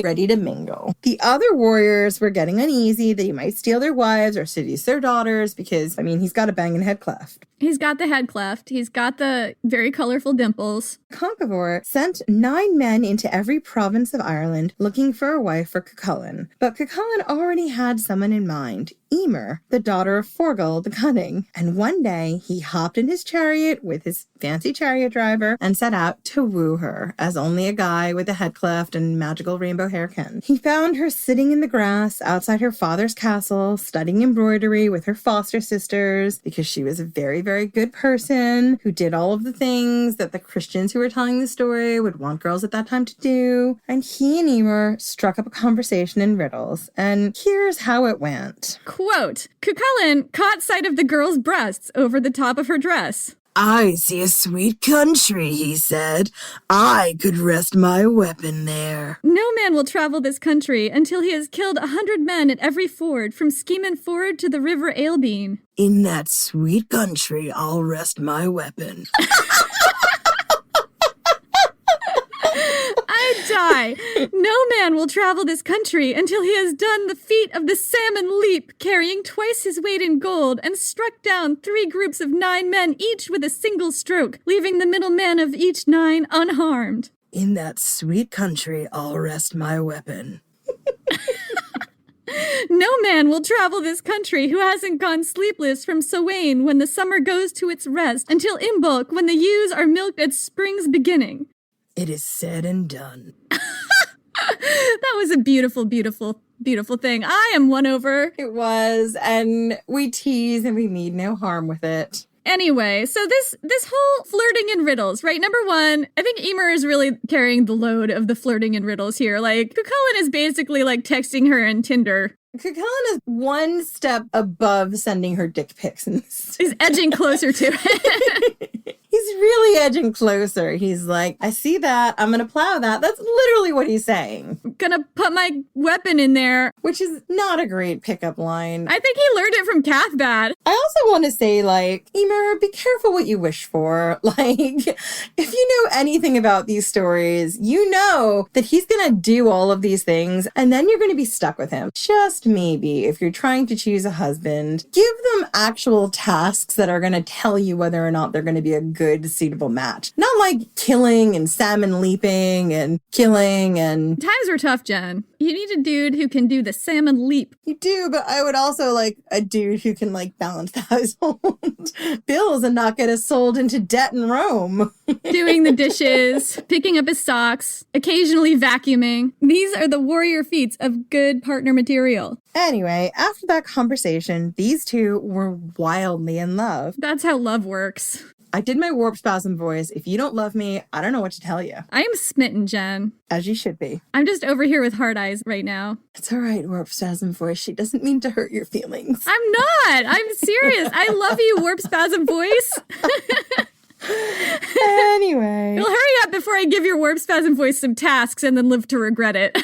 ready to mingle. The other warriors were getting uneasy that he might steal their wives or seduce their daughters, because, he's got a banging head cleft. He's got the head cleft. He's got the very colorful dimples. Conchover sent 9 men into every province of Ireland looking for a wife for Cuchulain. But Cuchulain already had someone in mind, Emer, the daughter of Forgal the Cunning. And one day he hopped in his chariot with his fancy chariot driver and set out to woo her, as only a guy with a head cleft and magical rainbow hair can. He found her sitting in the grass outside her father's castle, studying embroidery with her foster sisters, because she was a very, very good person who did all of the things that the Christians who were telling the story would want girls at that time to do. And he and Emer struck up a conversation in riddles. And here's how it went. Quote, Cuchulain caught sight of the girl's breasts over the top of her dress. I see a sweet country, he said. I could rest my weapon there. No man will travel this country until he has killed 100 men at every ford, from Skeeman Ford to the River Alebean. In that sweet country, I'll rest my weapon. I why. No man will travel this country until he has done the feat of the salmon leap, carrying twice his weight in gold, and struck down 3 groups of 9 men each with a single stroke, leaving the middle man of each 9 unharmed. In that sweet country, I'll rest my weapon. No man will travel this country who hasn't gone sleepless from Samhain when the summer goes to its rest, until Imbolc when the ewes are milked at spring's beginning. It is said and done. That was a beautiful, beautiful, beautiful thing. I am won over. It was, and we tease and we mean no harm with it. Anyway, so this whole flirting and riddles, right? Number one, I think Emer is really carrying the load of the flirting and riddles here. Like, Cuchulainn is basically like texting her in Tinder. Cuchulainn is one step above sending her dick pics. He's edging closer to it. He's really edging closer. He's like, I see that. I'm going to plow that. That's literally what he's saying. Gonna put my weapon in there. Which is not a great pickup line. I think he learned it from Cathbad. I also want to say, like, Emer, be careful what you wish for. Like, if you know anything about these stories, you know that he's going to do all of these things, and then you're going to be stuck with him. Just maybe, if you're trying to choose a husband, give them actual tasks that are going to tell you whether or not they're going to be a good, suitable match. Not like killing and salmon leaping and killing and... Times were tough, Jen. You need a dude who can do the salmon leap. You do, but I would also like a dude who can like balance the household bills and not get us sold into debt in Rome. Doing the dishes, picking up his socks, occasionally vacuuming. These are the warrior feats of good partner material. Anyway, after that conversation, these two were wildly in love. That's how love works. I did my warp spasm voice. If you don't love me, I don't know what to tell you. I am smitten, Jen. As you should be. I'm just over here with hard eyes right now. It's all right, warp spasm voice. She doesn't mean to hurt your feelings. I'm not. I'm serious. I love you, warp spasm voice. Anyway. You'll hurry up before I give your warp spasm voice some tasks and then live to regret it.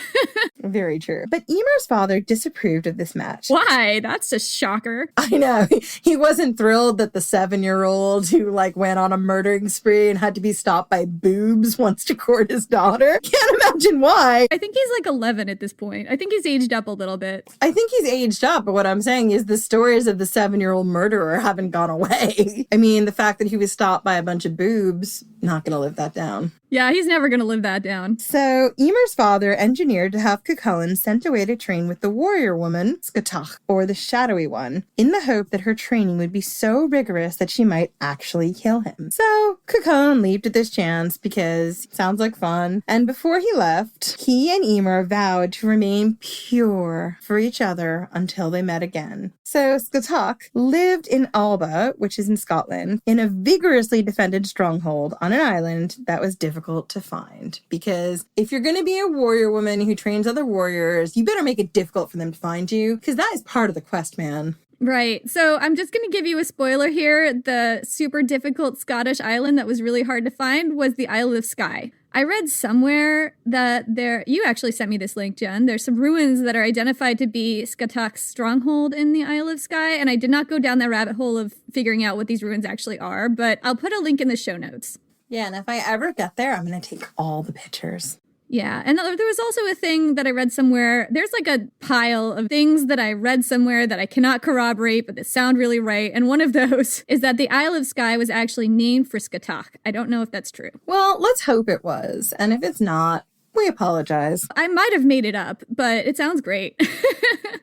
Very true. But Emer's father disapproved of this match. Why? That's a shocker. I know. He wasn't thrilled that the 7-year-old who like went on a murdering spree and had to be stopped by boobs wants to court his daughter. Can't imagine why. I think he's like 11 at this point. I think he's aged up a little bit. I think he's aged up, but what I'm saying is the stories of the 7-year-old murderer haven't gone away. I mean, the fact that he was stopped by a bunch of boobs, not gonna live that down. Yeah, he's never gonna live that down. So Emer's father engineered to have Cuchulainn sent away to train with the warrior woman, Scatach, or the shadowy one, in the hope that her training would be so rigorous that she might actually kill him. So Cuchulainn leaped at this chance because it sounds like fun, and before he left, he and Emer vowed to remain pure for each other until they met again. So Scatach lived in Alba, which is in Scotland, in a vigorously defended stronghold on an island that was difficult to find. Because if you're going to be a warrior woman who trains other warriors, you better make it difficult for them to find you, because that is part of the quest, man. Right. So I'm just going to give you a spoiler here. The super difficult Scottish island that was really hard to find was the Isle of Skye. I read somewhere that you actually sent me this link, Jen. There's some ruins that are identified to be Scatach's stronghold in the Isle of Skye, and I did not go down that rabbit hole of figuring out what these ruins actually are, but I'll put a link in the show notes. Yeah, and if I ever get there, I'm going to take all the pictures. Yeah, and there was also a thing that I read somewhere. There's like a pile of things that I read somewhere that I cannot corroborate, but that sound really right. And one of those is that the Isle of Skye was actually named for Scatach. I don't know if that's true. Well, let's hope it was. And if it's not, we apologize. I might have made it up, but it sounds great.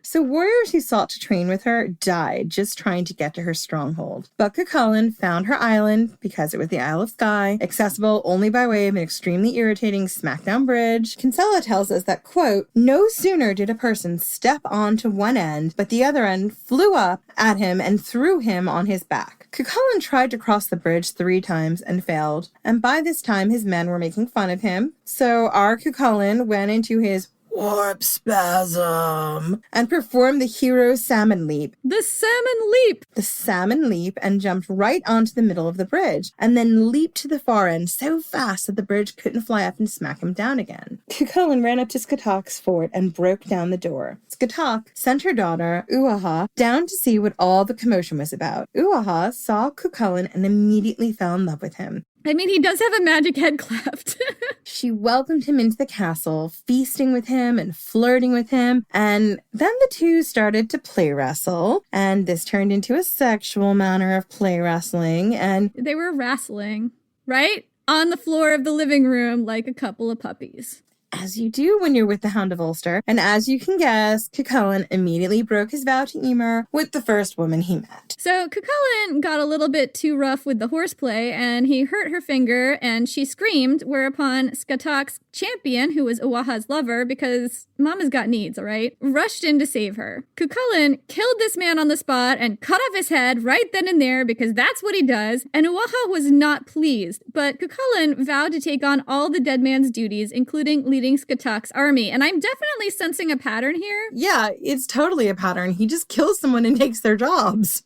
So warriors who sought to train with her died just trying to get to her stronghold. But Cuchulainn found her island, because it was the Isle of Skye, accessible only by way of an extremely irritating smackdown bridge. Kinsella tells us that, quote, no sooner did a person step onto one end, but the other end flew up at him and threw him on his back. Cuchulainn tried to cross the bridge 3 times and failed, and by this time his men were making fun of him. So our Cuchulainn went into his warp spasm and performed the hero salmon leap. The salmon leap! The salmon leap, and jumped right onto the middle of the bridge, and then leaped to the far end so fast that the bridge couldn't fly up and smack him down again. Cuchulainn ran up to Scatach's fort and broke down the door. Scatach sent her daughter, Uaha, down to see what all the commotion was about. Uaha saw Cuchulainn and immediately fell in love with him. I mean, he does have a magic head cleft. She welcomed him into the castle, feasting with him and flirting with him, and then the two started to play wrestle, and this turned into a sexual manner of play wrestling, and They were wrestling, right? On the floor of the living room like a couple of puppies. as you do when you're with the Hound of Ulster, and as you can guess, Cuchulainn immediately broke his vow to Emer with the first woman he met. So Cuchulainn got a little bit too rough with the horseplay, and he hurt her finger, and she screamed, whereupon Scathach's champion, who was Uaha's lover, because Mama's got needs, all right, rushed in to save her. Cuchulainn killed this man on the spot and cut off his head right then and there, because that's what he does, and Uaha was not pleased, but Cuchulainn vowed to take on all the dead man's duties, including leading Scathach's army, and I'm definitely sensing a pattern here. Yeah, it's totally a pattern. He just kills someone and takes their jobs.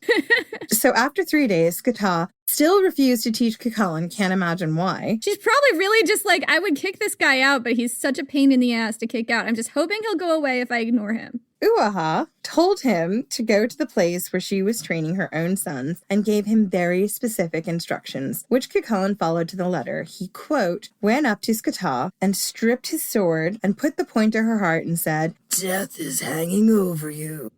So after 3 days, Scathach still refused to teach Cuchulainn. Can't imagine why. She's probably really just like, I would kick this guy out, but he's such a pain in the ass to kick out. I'm just hoping he'll go away if I ignore him. Uaha told him to go to the place where she was training her own sons and gave him very specific instructions, which Cuchulainn followed to the letter. He, quote, went up to Scathach and stripped his sword and put the point to her heart and said, Death is hanging over you.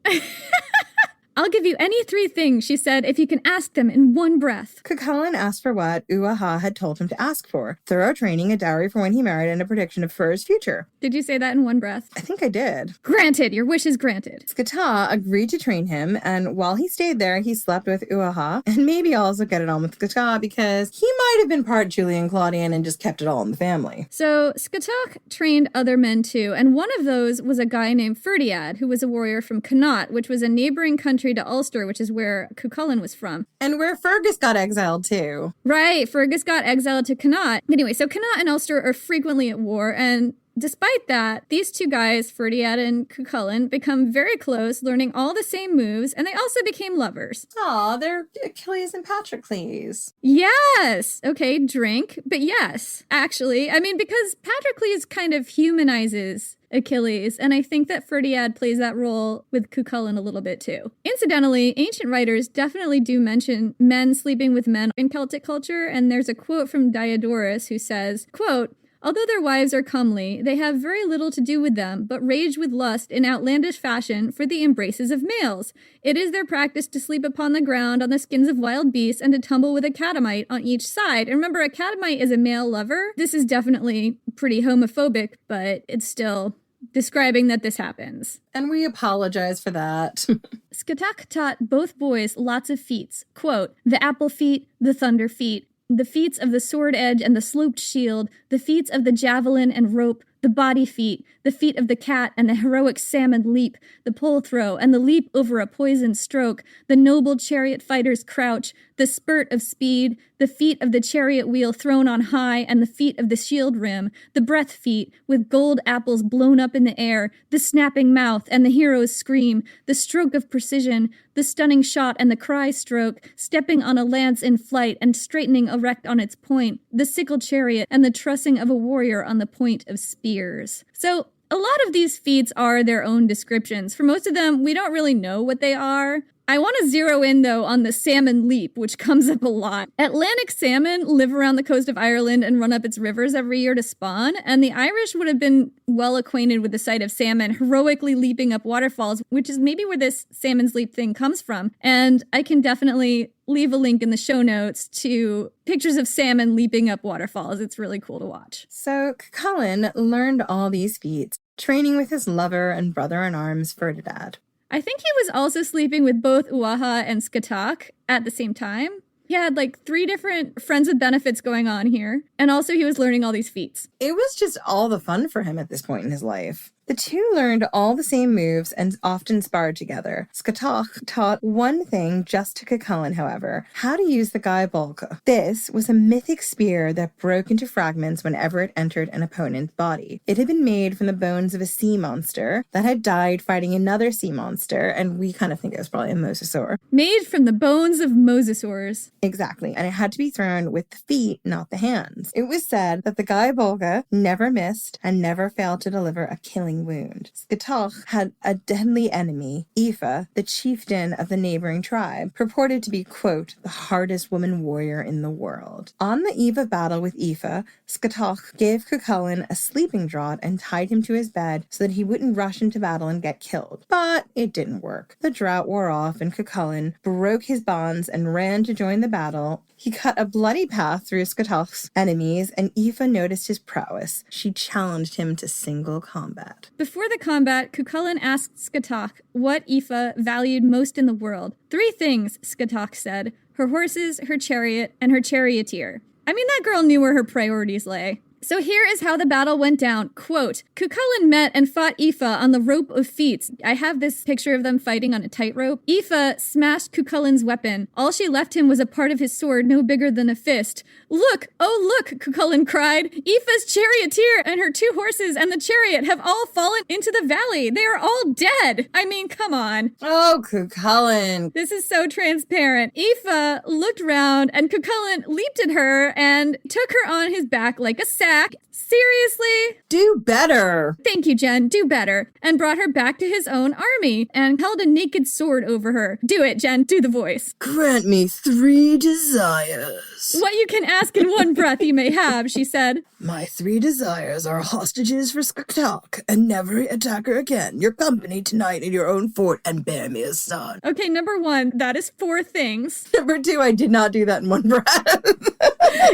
I'll give you any 3 things, she said, if you can ask them in one breath. Cuchulainn asked for what Uaha had told him to ask for: thorough training, a dowry for when he married, and a prediction for his future. Did you say that in one breath? I think I did. Granted, your wish is granted. Scathach agreed to train him, and while he stayed there, he slept with Uaha, and maybe also get it on with Scathach because he might have been part Julian Claudian and just kept it all in the family. So Scathach trained other men too, and one of those was a guy named Ferdiad, who was a warrior from Connaught, which was a neighboring country to Ulster, which is where Cuchulainn was from. And where Fergus got exiled too. Right, Fergus got exiled to Connaught. Anyway, so Connaught and Ulster are frequently at war, and despite that, these two guys, Ferdiad and Cuchulainn, become very close, learning all the same moves, and they also became lovers. Aw, they're Achilles and Patroclus. Yes! Okay, drink, but yes, actually. I mean, because Patroclus kind of humanizes Achilles, and I think that Ferdiad plays that role with Cuchulainn a little bit too. Incidentally, ancient writers definitely do mention men sleeping with men in Celtic culture, and there's a quote from Diodorus who says, quote, although their wives are comely, they have very little to do with them, but rage with lust in outlandish fashion for the embraces of males. It is their practice to sleep upon the ground on the skins of wild beasts and to tumble with a catamite on each side. And remember, a catamite is a male lover. This is definitely pretty homophobic, but it's still describing that this happens. And we apologize for that. Scathach taught both boys lots of feats. Quote, the apple feat, the thunder feat, the feats of the sword edge and the sloped shield, the feats of the javelin and rope, the body feat, the feat of the cat and the heroic salmon leap, the pole throw and the leap over a poisoned stroke, the noble chariot fighter's crouch, the spurt of speed, the feat of the chariot wheel thrown on high and the feat of the shield rim, the breath feat with gold apples blown up in the air, the snapping mouth and the hero's scream, the stroke of precision, the stunning shot and the cry stroke, stepping on a lance in flight and straightening erect on its point, the sickle chariot and the trussing of a warrior on the point of spears. So a lot of these feats are their own descriptions. For most of them, we don't really know what they are. I want to zero in, though, on the salmon leap, which comes up a lot. Atlantic salmon live around the coast of Ireland and run up its rivers every year to spawn, and the Irish would have been well acquainted with the sight of salmon heroically leaping up waterfalls, which is maybe where this salmon's leap thing comes from. And I can definitely leave a link in the show notes to pictures of salmon leaping up waterfalls. It's really cool to watch. So Cuchulainn learned all these feats, training with his lover and brother-in-arms, Ferdiad. I think he was also sleeping with both Uaha and Scathach at the same time. He had like 3 different friends with benefits going on here. And also he was learning all these feats. It was just all the fun for him at this point in his life. The two learned all the same moves and often sparred together. Scathach taught one thing just to Cuchulainn, however, how to use the Gae Bolga. This was a mythic spear that broke into fragments whenever it entered an opponent's body. It had been made from the bones of a sea monster that had died fighting another sea monster, and we kind of think it was probably a mosasaur. Made from the bones of mosasaurs. Exactly, and it had to be thrown with the feet, not the hands. It was said that the Gae Bolga never missed and never failed to deliver a killing bleeding wound. Scatoch had a deadly enemy, Aoife, the chieftain of the neighboring tribe, purported to be, quote, the hardest woman warrior in the world. On the eve of battle with Aoife, Scatoch gave Cuchulainn a sleeping draught and tied him to his bed so that he wouldn't rush into battle and get killed. But it didn't work. The drought wore off and Cuchulainn broke his bonds and ran to join the battle. He cut a bloody path through Scatoch's enemies, and Aoife noticed his prowess. She challenged him to single combat. Before the combat, Cuchulainn asked Scatoch what Aoife valued most in the world. 3 things, Scatoch said: her horses, her chariot, and her charioteer. I mean, that girl knew where her priorities lay. So here is how the battle went down. Quote, Cuchulainn met and fought Aoife on the rope of feats. I have this picture of them fighting on a tightrope. Aoife smashed Cuchulainn's weapon. All she left him was a part of his sword no bigger than a fist. Look, oh look, Cuchulainn cried. Aoife's charioteer and her 2 horses and the chariot have all fallen into the valley. They are all dead. I mean, come on. Oh, Cuchulainn. This is so transparent. Aoife looked round and Cuchulainn leaped at her and took her on his back like a sack. Seriously? Do better. Thank you, Jen. Do better. And brought her back to his own army and held a naked sword over her. Do it, Jen. Do the voice. Grant me 3 desires. What you can ask in one breath you may have, she said. My 3 desires are hostages for Scatoch and never attack her again. Your company tonight in your own fort and bear me a son. Okay, number 1, that is 4 things. Number 2, I did not do that in one breath.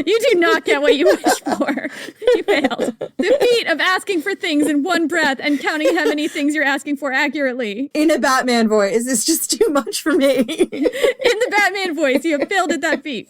You do not get what you wish for. You failed. The feat of asking for things in one breath and counting how many things you're asking for accurately. In a Batman voice is just too much for me. In the Batman voice, you have failed at that feat.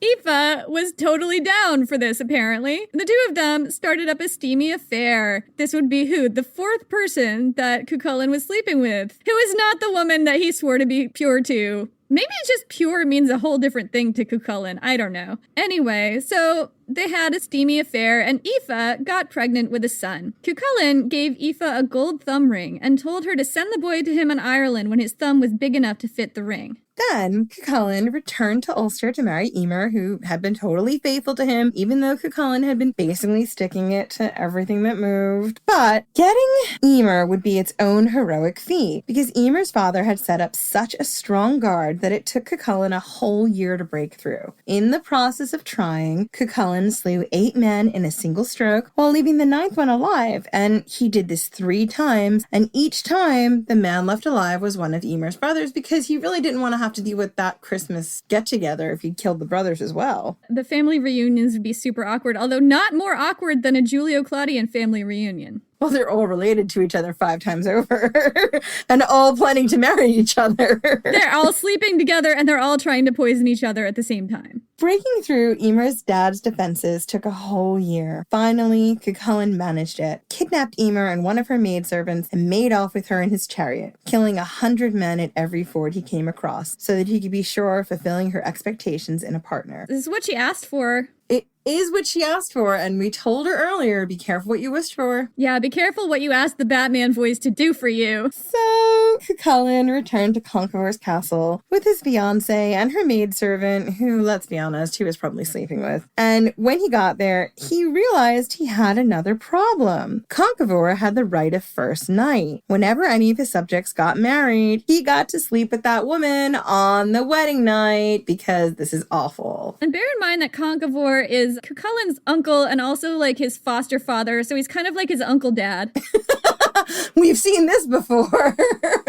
Aoife was totally down for this, apparently. The 2 of them started up a steamy affair. This would be who? The 4th person that Cuchulainn was sleeping with, who is not the woman that he swore to be pure to. Maybe it's just pure means a whole different thing to Cuchulainn. I don't know. Anyway, so they had a steamy affair and Aoife got pregnant with a son. Cuchulainn gave Aoife a gold thumb ring and told her to send the boy to him in Ireland when his thumb was big enough to fit the ring. Then Cuchulainn returned to Ulster to marry Emer, who had been totally faithful to him, even though Cuchulainn had been basically sticking it to everything that moved. But getting Emer would be its own heroic feat, because Emer's father had set up such a strong guard that it took Cuchulainn a whole year to break through. In the process of trying, Cuchulainn slew 8 men in a single stroke, while leaving the 9th one alive, and he did this 3 times, and each time the man left alive was one of Emer's brothers, because he really didn't want to have to deal with that Christmas get-together if he'd killed the brothers as well. The family reunions would be super awkward, although not more awkward than a Julio-Claudian family reunion. Well, they're all related to each other 5 times over and all planning to marry each other. They're all sleeping together and they're all trying to poison each other at the same time. Breaking through Emer's dad's defenses took a whole year. Finally, Cuchulainn managed it, kidnapped Emer and one of her maidservants and made off with her in his chariot, killing 100 men at every ford he came across so that he could be sure of fulfilling her expectations in a partner. This is what she asked for. It is what she asked for, and we told her earlier, be careful what you wished for. Yeah, be careful what you asked the Batman voice to do for you. So, Cuchulainn returned to Conchobar's castle with his fiancée and her maidservant, who, let's be honest, he was probably sleeping with. And when he got there, he realized he had another problem. Conchobar had the right of first night. Whenever any of his subjects got married, he got to sleep with that woman on the wedding night, because this is awful. And bear in mind that Conchobar is Cuchulainn's uncle and also like his foster father, so he's kind of like his uncle dad. We've seen this before.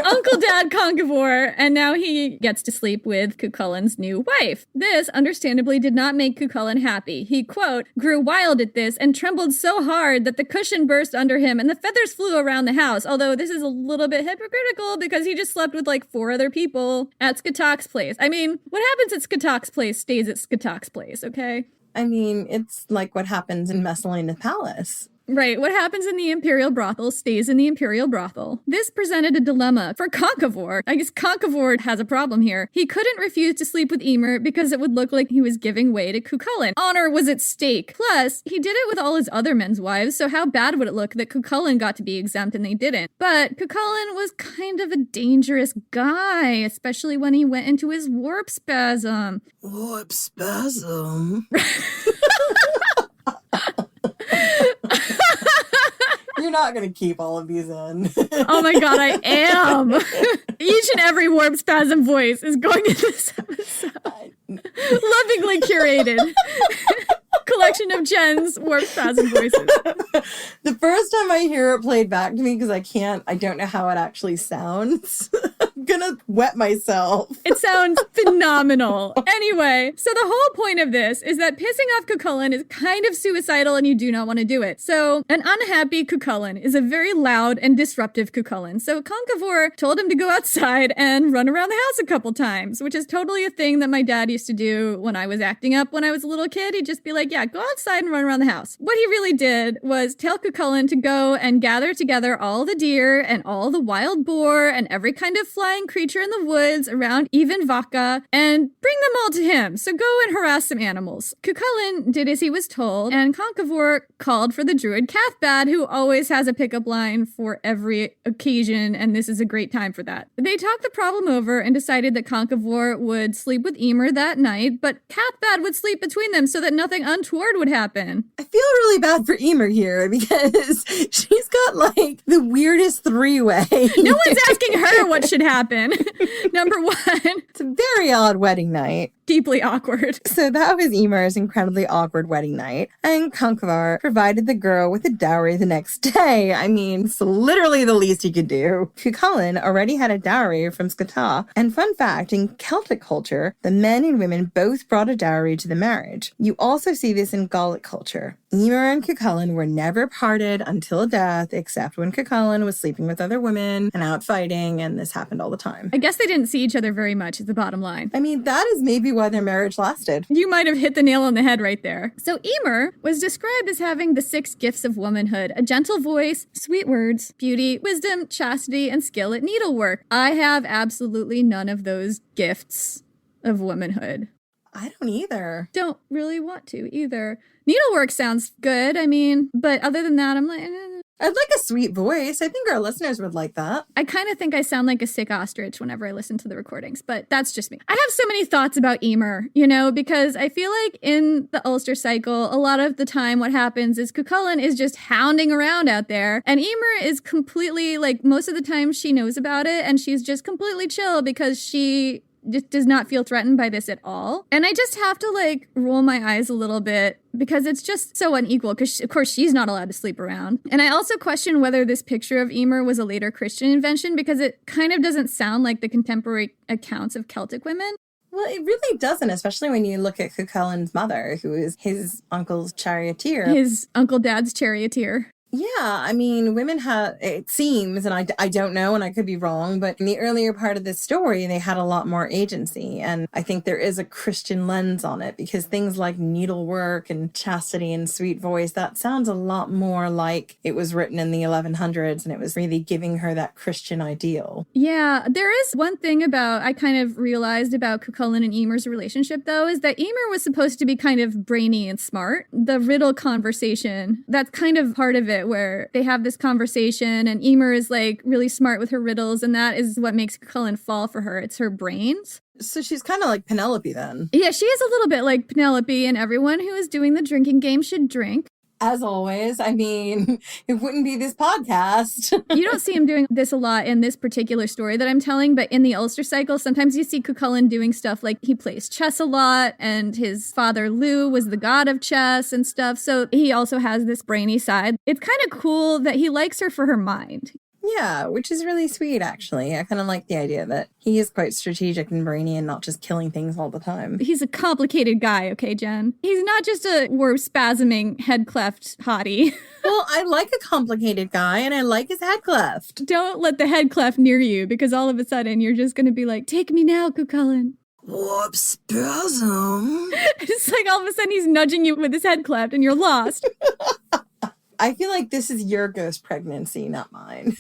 Uncle Dad Conchobar, and now he gets to sleep with Cuchulainn's new wife. This, understandably, did not make Cuchulainn happy. He, quote, grew wild at this and trembled so hard that the cushion burst under him and the feathers flew around the house, although this is a little bit hypocritical because he just slept with like 4 other people at Scatoch's place. I mean, what happens at Scatoch's place stays at Scatoch's place, okay? I mean, it's like what happens in Messalina Palace. Right, what happens in the imperial brothel stays in the imperial brothel. This presented a dilemma for Conchobar. I guess Conchobar has a problem here. He couldn't refuse to sleep with Emer because it would look like he was giving way to Cuchulainn. Honor was at stake. Plus, he did it with all his other men's wives, so how bad would it look that Cuchulainn got to be exempt and they didn't? But Cuchulainn was kind of a dangerous guy, especially when he went into his warp spasm. Warp spasm? You're not going to keep all of these in. Oh my God, I am. Each and every warp spasm voice is going in this episode. Lovingly curated. Collection of Jen's warp spasm voices. The first time I hear it played back to me, because I don't know how it actually sounds. I'm gonna wet myself. It sounds phenomenal. Anyway, so the whole point of this is that pissing off Cuchulainn is kind of suicidal and you do not want to do it. So an unhappy Cuchulainn is a very loud and disruptive Cuchulainn. So Conchivore told him to go outside and run around the house a couple times, which is totally a thing that my dad used to do when I was acting up when I was a little kid. He'd just be like, yeah, go outside and run around the house. What he really did was tell Cuchulainn to go and gather together all the deer and all the wild boar and every kind of flying creature in the woods around even Vaca and bring them all to him. So go and harass some animals. Cuchulainn did as he was told, and Conchivore called for the druid Cathbad, who always has a pickup line for every occasion, and this is a great time for that. They talked the problem over and decided that Conchivore would sleep with Emer that night, but Cathbad would sleep between them so that nothing untoward would happen. I feel really bad for Emer here because she's got like the weirdest three-way. No one's asking her what should happen. Number one. It's a very odd wedding night. Deeply awkward. So that was Emer's incredibly awkward wedding night, and Conchivore provided the girl with a dowry the next day. I mean, it's literally the least he could do. Cuchulainn already had a dowry from Scata, and fun fact, in Celtic culture, the men and women both brought a dowry to the marriage. You also see this in Gallic culture. Emer and Cuchulainn were never parted until death, except when Cuchulainn was sleeping with other women and out fighting, and this happened all the time. I guess they didn't see each other very much is the bottom line. I mean, that is maybe why their marriage lasted. You might have hit the nail on the head right there. So Emer was described as having the 6 gifts of womanhood: a gentle voice, sweet words, beauty, wisdom, chastity, and skill at needlework. I have absolutely none of those gifts of womanhood. I don't either. Don't really want to either. Needlework sounds good, I mean, but other than that, I'm like, I'd like a sweet voice. I think our listeners would like that. I kind of think I sound like a sick ostrich whenever I listen to the recordings, but that's just me. I have so many thoughts about Emer, because I feel like in the Ulster cycle, a lot of the time what happens is Cuchulainn is just hounding around out there, and Emer is completely, most of the time she knows about it, and she's just completely chill because she just does not feel threatened by this at all. And I just have to roll my eyes a little bit because it's just so unequal because of course she's not allowed to sleep around. And I also question whether this picture of Emer was a later Christian invention because it kind of doesn't sound like the contemporary accounts of Celtic women. Well, it really doesn't, especially when you look at Cuchulainn's mother, who is his uncle's charioteer. His uncle dad's charioteer. Yeah, I mean, women have, it seems, and I don't know, and I could be wrong, but in the earlier part of this story, they had a lot more agency. And I think there is a Christian lens on it because things like needlework and chastity and sweet voice, that sounds a lot more like it was written in the 1100s and it was really giving her that Christian ideal. Yeah, there is one thing I kind of realized about Cuchulainn and Emer's relationship, though, is that Emer was supposed to be kind of brainy and smart. The riddle conversation, that's kind of part of it, where they have this conversation and Emer is really smart with her riddles, and that is what makes Cuchulainn fall for her. It's her brains. So she's kind of like Penelope then. Yeah, she is a little bit like Penelope, and everyone who is doing the drinking game should drink. As always, I mean, it wouldn't be this podcast. You don't see him doing this a lot in this particular story that I'm telling, but in the Ulster cycle, sometimes you see Cuchulainn doing stuff like he plays chess a lot, and his father Lugh was the god of chess and stuff, so he also has this brainy side. It's kind of cool that he likes her for her mind. Yeah, which is really sweet, actually. I kind of like the idea that he is quite strategic and brainy and not just killing things all the time. He's a complicated guy, okay, Jen? He's not just a warp-spasming, head-cleft hottie. Well, I like a complicated guy, and I like his head cleft. Don't let the head cleft near you, because all of a sudden you're just going to be like, take me now, Cuchulainn. Warp spasm. It's like all of a sudden he's nudging you with his head cleft, and you're lost. I feel like this is your ghost pregnancy, not mine.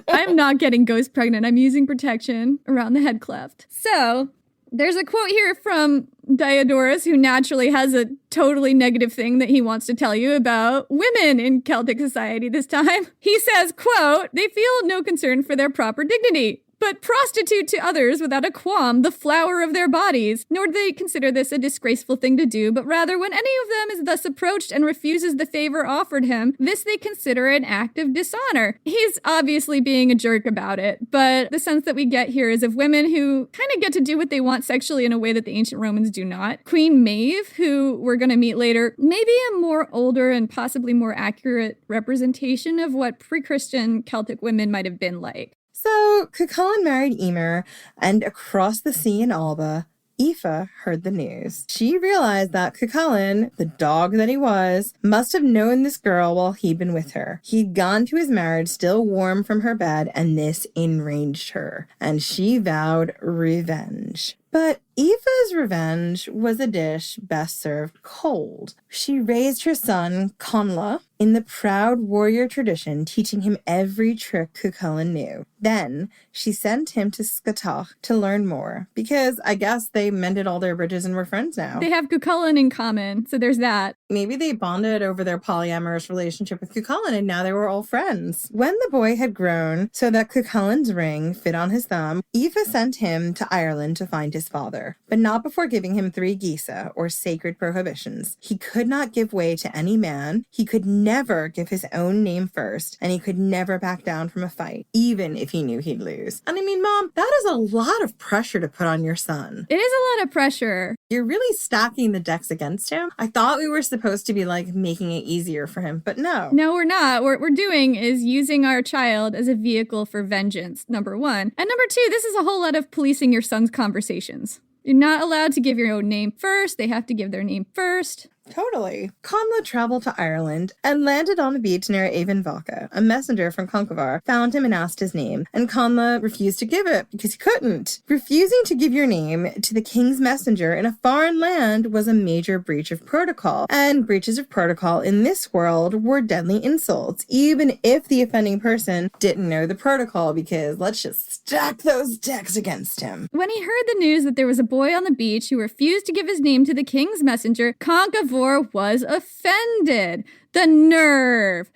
I'm not getting ghost pregnant. I'm using protection around the head cleft. So there's a quote here from Diodorus, who naturally has a totally negative thing that he wants to tell you about women in Celtic society this time. He says, quote, "They feel no concern for their proper dignity. but prostitute to others without a qualm the flower of their bodies. Nor do they consider this a disgraceful thing to do, but rather when any of them is thus approached and refuses the favor offered him, this they consider an act of dishonor. He's obviously being a jerk about it, but the sense that we get here is of women who kind of get to do what they want sexually in a way that the ancient Romans do not. Queen Maeve, who we're going to meet later, may be a more older and possibly more accurate representation of what pre-Christian Celtic women might have been like. So, Cuchulainn married Emer, and across the sea in Alba, Aoife heard the news. She realized that Cuchulainn, the dog that he was, must have known this girl while he'd been with her. He'd gone to his marriage still warm from her bed, and this enraged her, and she vowed revenge. But Aoife's revenge was a dish best served cold. She raised her son, Conla, in the proud warrior tradition, teaching him every trick Cuchulainn knew. Then she sent him to Scatach to learn more, because I guess they mended all their bridges and were friends now. They have Cuchulainn in common, so there's that. Maybe they bonded over their polyamorous relationship with Cuchulainn, and now they were all friends. When the boy had grown so that Cuchulainn's ring fit on his thumb, Aoife sent him to Ireland to find his father, but not before giving him 3 gisa, or sacred prohibitions. He could not give way to any man, he could never give his own name first, and he could never back down from a fight, even if he knew he'd lose. And I mean, Mom, that is a lot of pressure to put on your son. It is a lot of pressure. You're really stacking the decks against him. I thought we were supposed to be like making it easier for him, but no. No, we're not. What we're doing is using our child as a vehicle for vengeance, number 1. And number 2, this is a whole lot of policing your son's conversations. You're not allowed to give your own name first. They have to give their name first. Totally. Conla traveled to Ireland and landed on a beach near Avonvaca. A messenger from Conchobar found him and asked his name, and Conla refused to give it because he couldn't. Refusing to give your name to the king's messenger in a foreign land was a major breach of protocol, and breaches of protocol in this world were deadly insults, even if the offending person didn't know the protocol, because let's just stack those decks against him. When he heard the news that there was a boy on the beach who refused to give his name to the king's messenger, Conchobar was offended. The nerve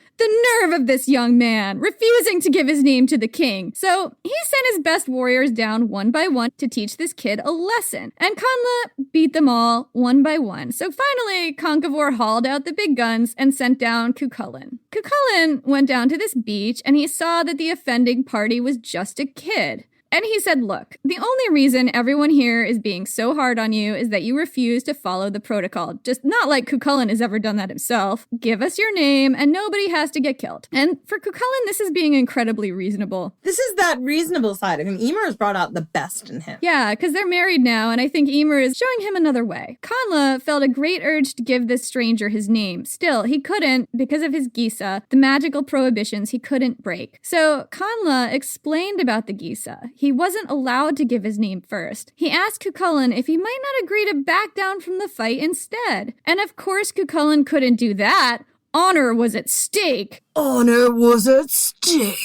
of this young man, refusing to give his name to the king. So he sent his best warriors down one by one to teach this kid a lesson. And Conla beat them all one by one. So finally, Conchobar hauled out the big guns and sent down Cuchulainn. Cuchulainn went down to this beach and he saw that the offending party was just a kid. And he said, look, the only reason everyone here is being so hard on you is that you refuse to follow the protocol. Just not like Cuchulainn has ever done that himself. Give us your name and nobody has to get killed. And for Cuchulainn, this is being incredibly reasonable. This is that reasonable side of him. Emer has brought out the best in him. Yeah, because they're married now, and I think Emer is showing him another way. Conla felt a great urge to give this stranger his name. Still, he couldn't, because of his gisa, the magical prohibitions he couldn't break. So Conla explained about the gisa. He wasn't allowed to give his name first. He asked Cuchulainn if he might not agree to back down from the fight instead. And of course Cuchulainn couldn't do that. Honor was at stake. Honor was at stake.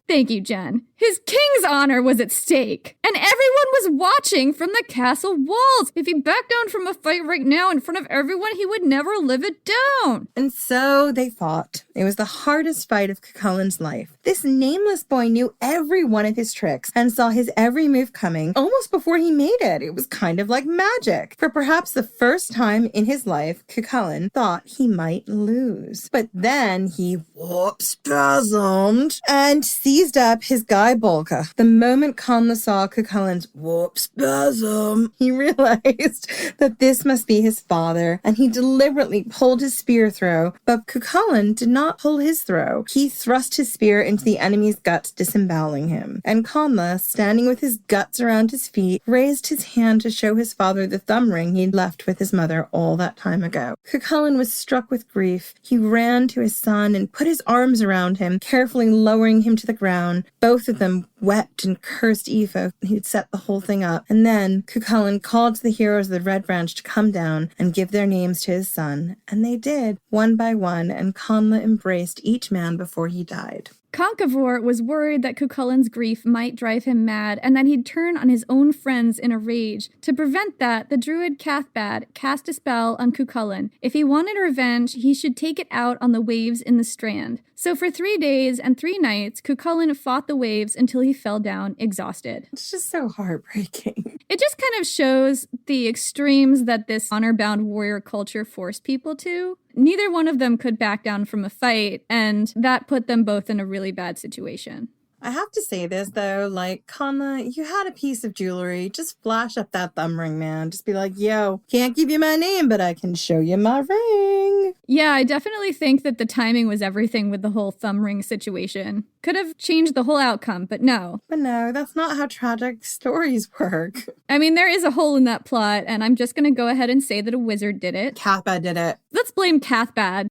Thank you, Jen. His king's honor was at stake. And everyone was watching from the castle walls. If he backed down from a fight right now in front of everyone, he would never live it down. And so they fought. It was the hardest fight of Cuchulainn's life. This nameless boy knew every one of his tricks and saw his every move coming almost before he made it. It was kind of like magic. For perhaps the first time in his life, Cuchulainn thought he might lose. But then he whoop spasmed and seized up his guy Bolka. The moment Conla saw Cuchulainn's whoop spasm, he realized that this must be his father, and he deliberately pulled his spear throw, but Cuchulainn did not pull his throw. He thrust his spear into the enemy's guts, disemboweling him. And Conla, standing with his guts around his feet, raised his hand to show his father the thumb ring he'd left with his mother all that time ago. Cuchulainn was struck with grief. He ran to his son and put his arms around him, carefully lowering him to the ground. Both of them wept and cursed Aoife, who'd set the whole thing up. And then Cuchulainn called to the heroes of the Red Branch to come down and give their names to his son. And they did, one by one, and Conla embraced each man before he died. Conchivore was worried that Cuchulain's grief might drive him mad and that he'd turn on his own friends in a rage. To prevent that, the druid Cathbad cast a spell on Cuchulain. If he wanted revenge, he should take it out on the waves in the Strand. So for 3 days and 3 nights, Cuchulain fought the waves until he fell down exhausted. It's just so heartbreaking. It just kind of shows the extremes that this honor-bound warrior culture forced people to. Neither one of them could back down from a fight, and that put them both in a really bad situation. I have to say this, though, like, Conna, you had a piece of jewelry. Just flash up that thumb ring, man. Just be like, yo, can't give you my name, but I can show you my ring. Yeah, I definitely think that the timing was everything with the whole thumb ring situation. Could have changed the whole outcome, but no. But no, that's not how tragic stories work. I mean, there is a hole in that plot, and I'm just going to go ahead and say that a wizard did it. Cathbad did it. Let's blame Cathbad.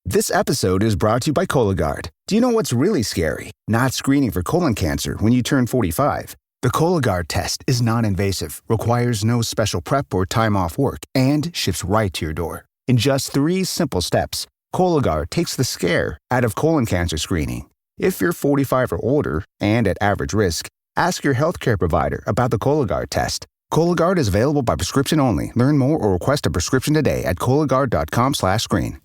This episode is brought to you by Cologuard. Do you know what's really scary? Not screening for colon cancer when you turn 45. The Cologuard test is non-invasive, requires no special prep or time off work, and ships right to your door. In just 3 simple steps, Cologuard takes the scare out of colon cancer screening. If you're 45 or older and at average risk, ask your healthcare provider about the Cologuard test. Cologuard is available by prescription only. Learn more or request a prescription today at Cologuard.com/screen.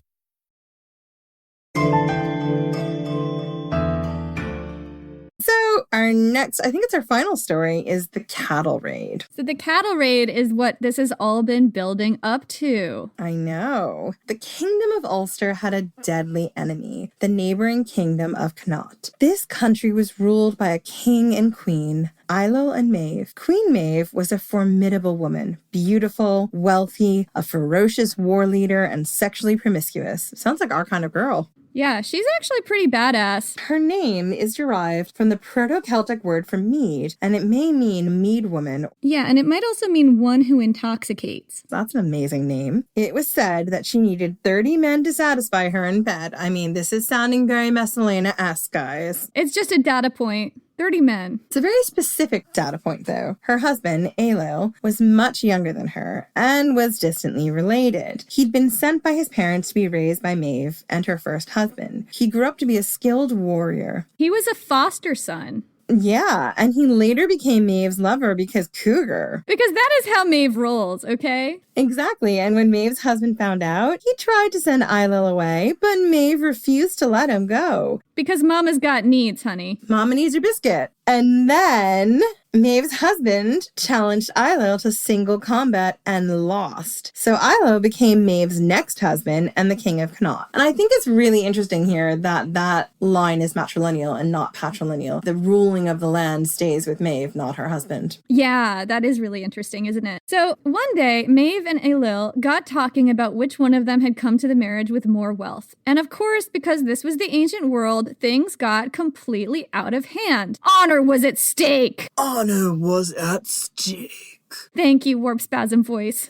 So our next, I think it's our final story, is the cattle raid. So the cattle raid is what this has all been building up to. I know. The kingdom of Ulster had a deadly enemy, the neighboring kingdom of Connaught. This country was ruled by a king and queen, Ailill and Maeve. Queen Maeve was a formidable woman, beautiful, wealthy, a ferocious war leader, and sexually promiscuous. Sounds like our kind of girl. Yeah, she's actually pretty badass. Her name is derived from the Proto-Celtic word for mead, and it may mean mead woman. Yeah, and it might also mean one who intoxicates. That's an amazing name. It was said that she needed 30 men to satisfy her in bed. I mean, this is sounding very Messalina-esque, guys. It's just a data point. 30 men. It's a very specific data point, though. Her husband, Ailill, was much younger than her and was distantly related. He'd been sent by his parents to be raised by Maeve and her first husband. He grew up to be a skilled warrior. He was a foster son. Yeah, and he later became Maeve's lover because cougar. Because that is how Maeve rolls, okay? Exactly, and when Maeve's husband found out, he tried to send Ailill away, but Maeve refused to let him go. Because Mama's got needs, honey. Mama needs her biscuit. And then Maeve's husband challenged Ailill to single combat and lost. So Ailill became Maeve's next husband and the king of Connaught. And I think it's really interesting here that that line is matrilineal and not patrilineal. The ruling of the land stays with Maeve, not her husband. Yeah, that is really interesting, isn't it? So one day, Maeve and Ailill got talking about which one of them had come to the marriage with more wealth. And of course, because this was the ancient world, things got completely out of hand. Honor was at stake. Honor was at stake. Thank you, Warp Spasm voice.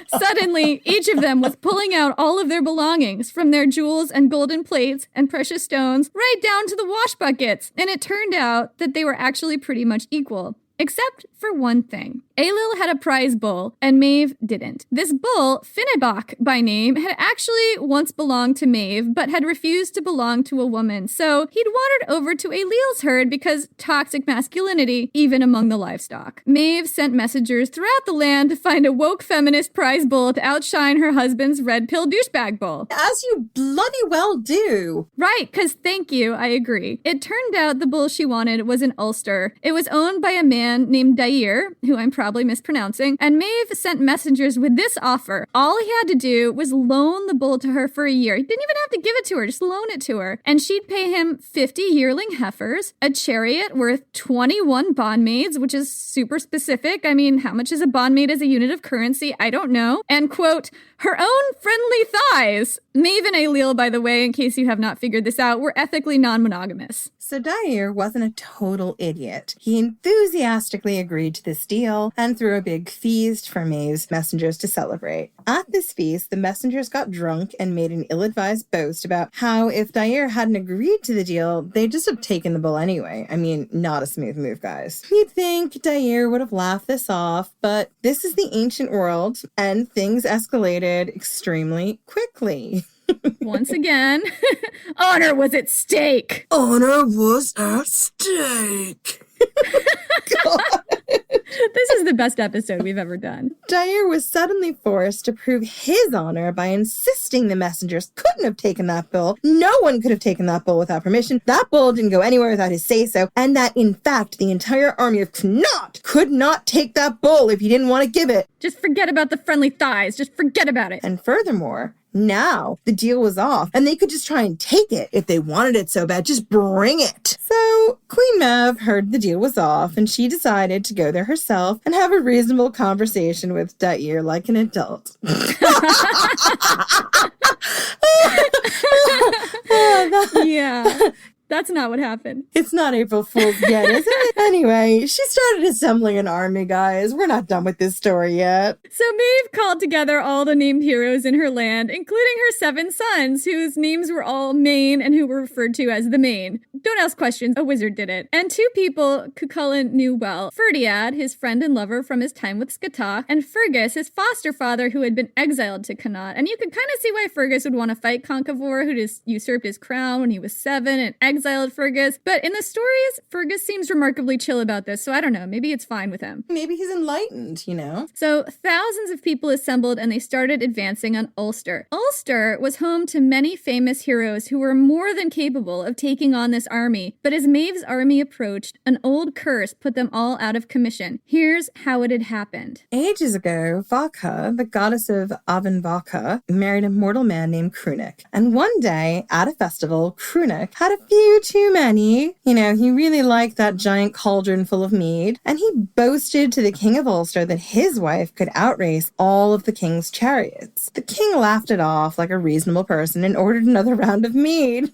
Suddenly, each of them was pulling out all of their belongings, from their jewels and golden plates and precious stones, right down to the wash buckets. And it turned out that they were actually pretty much equal. Except for one thing. Ailill had a prize bull, and Maeve didn't. This bull, Finnebach by name, had actually once belonged to Maeve, but had refused to belong to a woman. So he'd wandered over to Ailill's herd because toxic masculinity, even among the livestock. Maeve sent messengers throughout the land to find a woke feminist prize bull to outshine her husband's red pill douchebag bull. As you bloody well do. Right, because thank you, I agree. It turned out the bull she wanted was an Ulster. It was owned by a man named Dair, who I'm probably mispronouncing, and Maeve sent messengers with this offer. All he had to do was loan the bull to her for a year. He didn't even have to give it to her, just loan it to her. And she'd pay him 50 yearling heifers, a chariot worth 21 bondmaids, which is super specific. I mean, how much is a bondmaid as a unit of currency? I don't know. And quote, her own friendly thighs. Maeve and Ailill, by the way, in case you have not figured this out, were ethically non-monogamous. So Dair wasn't a total idiot. He enthusiastically agreed to this deal and threw a big feast for Maeve's messengers to celebrate. At this feast, the messengers got drunk and made an ill-advised boast about how if Dair hadn't agreed to the deal, they'd just have taken the bull anyway. I mean, not a smooth move, guys. You'd think Dair would have laughed this off, but this is the ancient world, and things escalated extremely quickly. Once again, honor was at stake. Honor was at stake. This is the best episode we've ever done. Dair was suddenly forced to prove his honor by insisting the messengers couldn't have taken that bull. No one could have taken that bull without permission. That bull didn't go anywhere without his say-so, and that, in fact, the entire army of Connaught could not take that bull if he didn't want to give it. Just forget about the friendly thighs. Just forget about it. And furthermore, now the deal was off, and they could just try and take it if they wanted it so bad. Just bring it. So Queen Maeve heard the deal was off, and she decided to go there herself and have a reasonable conversation with Dair like an adult. Yeah. That's not what happened. It's not April Fool's yet, is it? Anyway, she started assembling an army, guys. We're not done with this story yet. So Maeve called together all the named heroes in her land, including her 7 sons, whose names were all Main and who were referred to as the Main. Don't ask questions, a wizard did it. And 2 people Cuchulainn knew well. Ferdiad, his friend and lover from his time with Scatach, and Fergus, his foster father who had been exiled to Connaught. And you could kind of see why Fergus would want to fight Conchobar, who just usurped his crown when he was 7 and exiled Fergus. But in the stories, Fergus seems remarkably chill about this, so I don't know, maybe it's fine with him. Maybe he's enlightened, you know? So thousands of people assembled and they started advancing on Ulster. Ulster was home to many famous heroes who were more than capable of taking on this army, but as Maeve's army approached, an old curse put them all out of commission. Here's how it had happened. Ages ago, Vaka, the goddess of Avanvaka, married a mortal man named Crunic. And one day, at a festival, Crunic had a few too many. You know, he really liked that giant cauldron full of mead, and he boasted to the king of Ulster that his wife could outrace all of the king's chariots. The king laughed it off like a reasonable person and ordered another round of mead.